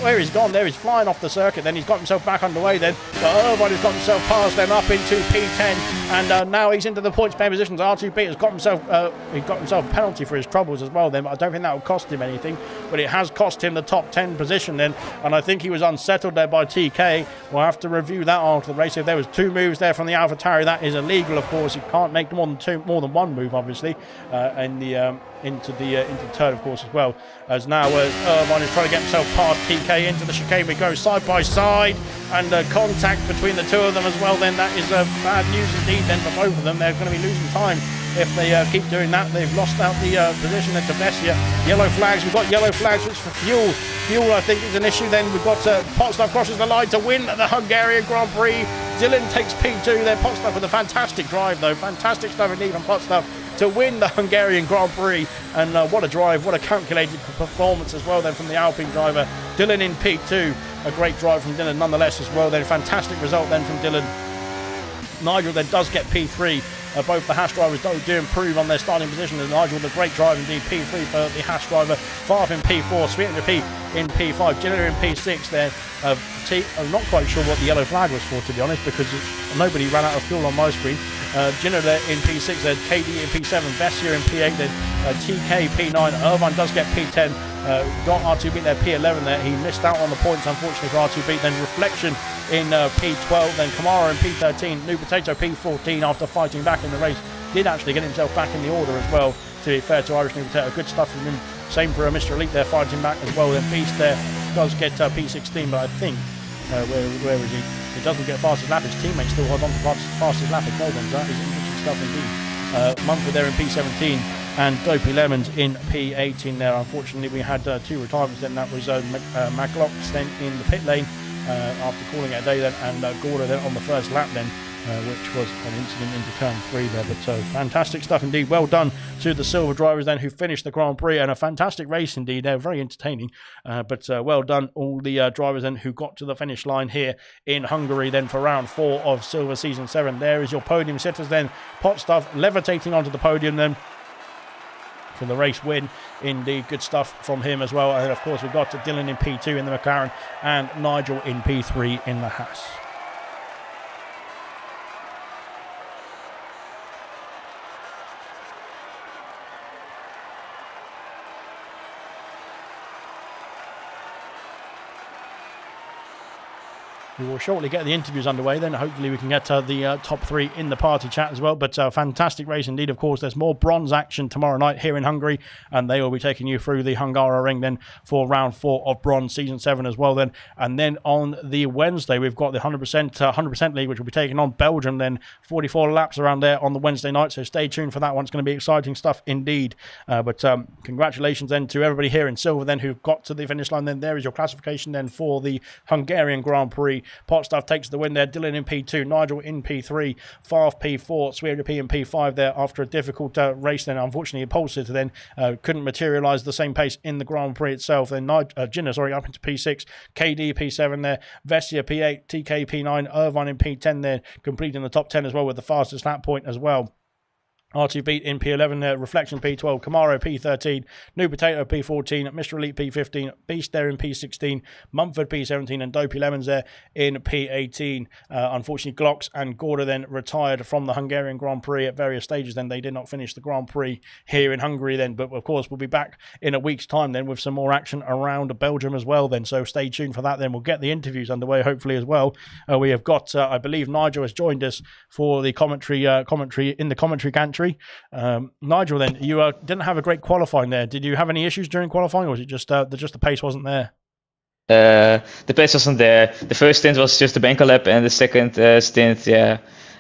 where he's gone there. He's flying off the circuit, then he's got himself back underway then, but Irvine has got himself past them up into P10, and now he's into the points pay positions. R2 Beat has got himself a penalty for his troubles as well then, but I don't think that will cost him anything, but it has cost him the top 10 position then, and I think he was unsettled there by TK. We'll have to review that after the race. If there was 2 moves there from the AlphaTauri, that is illegal, of course. You can't make more than 1 move, obviously, into the turn, of course, as well. As now Irvine is trying to get himself past TK into the chicane. We go side by side, and contact between the 2 of them as well. Then that is bad news indeed. Then for both of them, they're going to be losing time if they keep doing that. They've lost out the position at Vesia. Yellow flags. We've got yellow flags, which for fuel. Fuel, I think, is an issue. Then we've got Potstuff crosses the line to win the Hungarian Grand Prix. Dylan takes P2 there. Potstuff with a fantastic drive, though. Fantastic stuff indeed from Potstuff to win the Hungarian Grand Prix. And what a drive, what a calculated performance as well then from the Alpine driver. Dylan in P2. A great drive from Dylan nonetheless as well then. Fantastic result then from Dylan. Nigel then does get P3. Both the Haas drivers do improve on their starting position, and Nigel with a great drive indeed. P3 for the Haas driver, Favre in P4, Sweetener P in P5, Giller in P6 there. I'm not quite sure what the yellow flag was for, to be honest, because nobody ran out of fuel on my screen. Giller there in P6, then KD in P7, Vesia in P8, then TK P9, Irvine does get P10. Got R2 Beat there P11 there. He missed out on the points, unfortunately, for R2 Beat. Then Reflection in P12, then Kamara in P13, New Potato P14 after fighting back in the race. Did actually get himself back in the order as well, to be fair to Irish New Potato. Good stuff from him. Same for Mr. Elite there, fighting back as well. Then Beast there does get P16, but I think, where is he? He doesn't get fastest lap. His teammates still hold on to fastest lap as well, then. So that is interesting stuff indeed. Mumford there in P17. And Dopey Lemons in P18 there. Unfortunately, we had 2 retirements then. That was Maglox then in the pit lane after calling it a day then, and Gorda then on the first lap then, which was an incident into turn 3 there. But fantastic stuff indeed. Well done to the silver drivers then, who finished the Grand Prix, and a fantastic race indeed. They're very entertaining, but well done all the drivers then who got to the finish line here in Hungary then for round 4 of Silver Season 7. There is your podium sitters then. Potstuff levitating onto the podium then for the race win. Indeed, good stuff from him as well. And of course, we've got Dylan in P2 in the McLaren and Nigel in P3 in the Haas. We will shortly get the interviews underway, then hopefully we can get the top 3 in the party chat as well. But fantastic race indeed. Of course, there's more bronze action tomorrow night here in Hungary, and they will be taking you through the Hungara ring then for round 4 of bronze season 7 as well then. And then on the Wednesday, we've got the 100% league, which will be taking on Belgium then. 44 laps around there on the Wednesday night, so stay tuned for that one. It's going to be exciting stuff indeed. But congratulations then to everybody here in silver then who've got to the finish line. Then there is your classification then for the Hungarian Grand Prix. Potstuff takes the win there. Dylan in P2, Nigel in P3, Favre P4, Sweeter P in P5 there after a difficult race then. Unfortunately, pole sitter then couldn't materialise the same pace in the Grand Prix itself. Then Ginner, up into P6, KD P7 there, Vesia P8, TK P9, Irvine in P10 there, completing the top 10 as well with the fastest lap point as well. R2 Beat in P11 there, Reflection P12, Camaro P13, New Potato P14, Mr. Elite P15, Beast there in P16, Mumford P17, and Dopey Lemons there in P18. Unfortunately, Glocks and Gorda then retired from the Hungarian Grand Prix at various stages. Then they did not finish the Grand Prix here in Hungary then. But of course, we'll be back in a week's time then with some more action around Belgium as well then. So stay tuned for that then. We'll get the interviews underway hopefully as well. We have got, I believe Nigel has joined us for the commentary in the commentary gantry. Nigel, then you didn't have a great qualifying there. Did you have any issues during qualifying, or was it just the pace wasn't there? The pace wasn't there. The first stint was just a banker lap, and the second stint,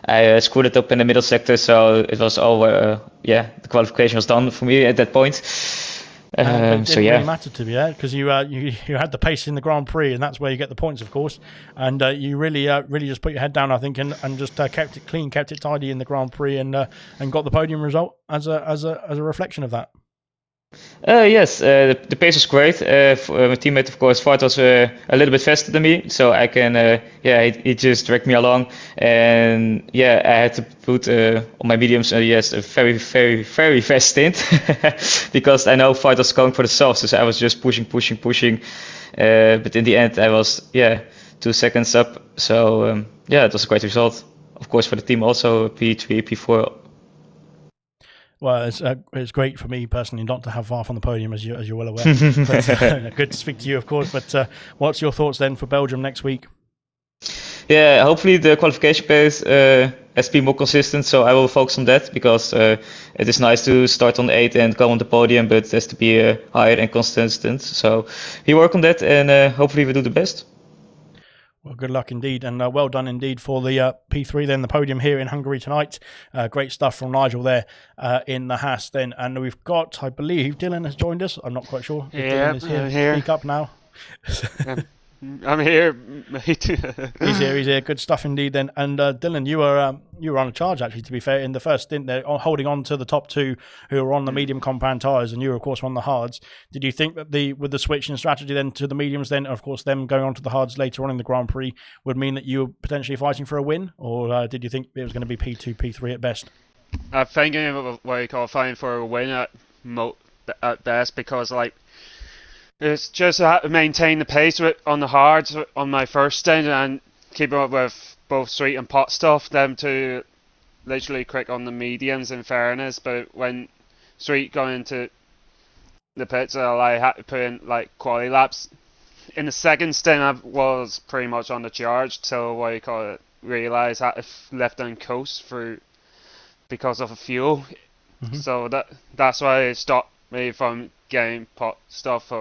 I screwed it up in the middle sector, so it was all the qualification was done for me at that point. But it So didn't really yeah. matter to me, because you had the pace in the Grand Prix, and that's where you get the points, of course. And you really just put your head down, I think, and just kept it clean, kept it tidy in the Grand Prix, and got the podium result as a reflection of that. Yes, the pace was great. My teammate, of course, Fart was a little bit faster than me, so I can, he just dragged me along. And yeah, I had to put on my mediums, yes, a very, very, very fast stint because I know Fart was going for the softs, so I was just pushing. But in the end, I was, 2 seconds up. So it was a great result. Of course, for the team also, P3, P4. Well, it's great for me personally not to have Varf on the podium, as you're well aware. But, good to speak to you, of course. But what's your thoughts then for Belgium next week? Yeah, hopefully the qualification pace has been more consistent, so I will focus on that because it is nice to start on 8 and go on the podium, but it has to be higher and consistent. So we work on that, and hopefully we do the best. Well, good luck indeed, and well done indeed for the P3 then, the podium here in Hungary tonight. Great stuff from Nigel there in the Haas then. And we've got, I believe, Dylan has joined us. I'm not quite sure if Dylan is here. I'm here. Speak up now. I'm here, mate. He's here. Good stuff indeed then. And Dylan, you were on a charge, actually, to be fair, in the first stint there, holding on to the top two who were on the medium compound tyres, and you were, of course, on the hards. Did you think that with the switch in strategy then to the mediums then, of course, them going on to the hards later on in the Grand Prix would mean that you were potentially fighting for a win? Or did you think it was going to be P2, P3 at best? I'm thinking of what you call fighting for a win at best, because it's just I had to maintain the pace on the hards on my first stint and keep up with both Sweet and Pot stuff, them to literally quick on the mediums in fairness. But when Sweet got into the pits, I had to put in quality laps. In the second stint, I was pretty much on the charge till realised I had to left down coast through because of the fuel. Mm-hmm. So that's why it stopped me from getting Pot stuff.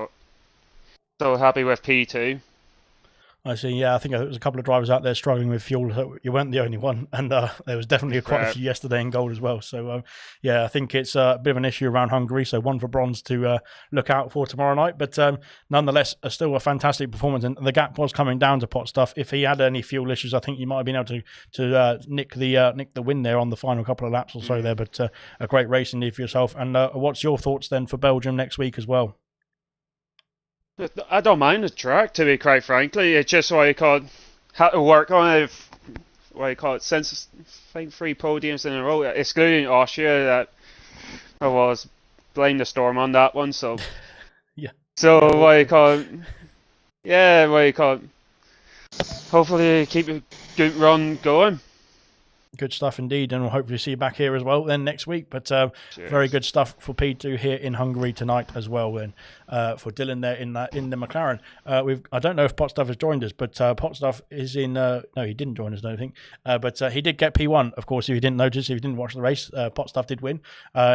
So happy with P2. I see. Yeah, I think there was a couple of drivers out there struggling with fuel. So you weren't the only one, and there was definitely quite a few yesterday in gold as well. So I think it's a bit of an issue around Hungary. So one for bronze to look out for tomorrow night. But nonetheless, still a fantastic performance, and the gap was coming down to Pot stuff. If he had any fuel issues, I think you might have been able to nick the win there on the final couple of laps or so there. But a great race indeed for yourself. And what's your thoughts then for Belgium next week as well? I don't mind the track, to be quite frankly. It's just had to work on it. Since I think 3 podiums in a row, excluding Austria, that I was blame the storm on that one. So yeah. So hopefully keep a good run going. Good stuff indeed, and we'll hopefully see you back here as well then next week. But very good stuff for P2 here in Hungary tonight as well. Then for Dylan there in the McLaren, I don't know if Potstuff has joined us, but Potstuff is in. No, he didn't join us, I don't think. But he did get P1, of course. If you didn't notice, if you didn't watch the race, Potstuff did win.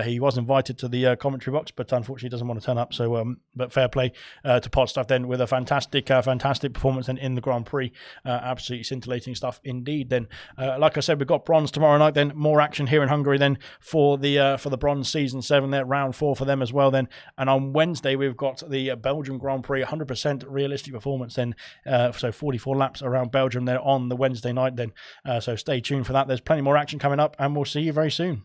He was invited to the commentary box, but unfortunately doesn't want to turn up. So, but fair play to Potstuff then with a fantastic performance in the Grand Prix. Absolutely scintillating stuff indeed. Then, like I said, we've got bronze tomorrow night. Then more action here in Hungary. Then for the bronze season 7, there round 4 for them as well. Then, and on Wednesday we've got the Belgium Grand Prix, 100% realistic performance. Then, so 44 laps around Belgium there on the Wednesday night. Then, so stay tuned for that. There's plenty more action coming up, and we'll see you very soon.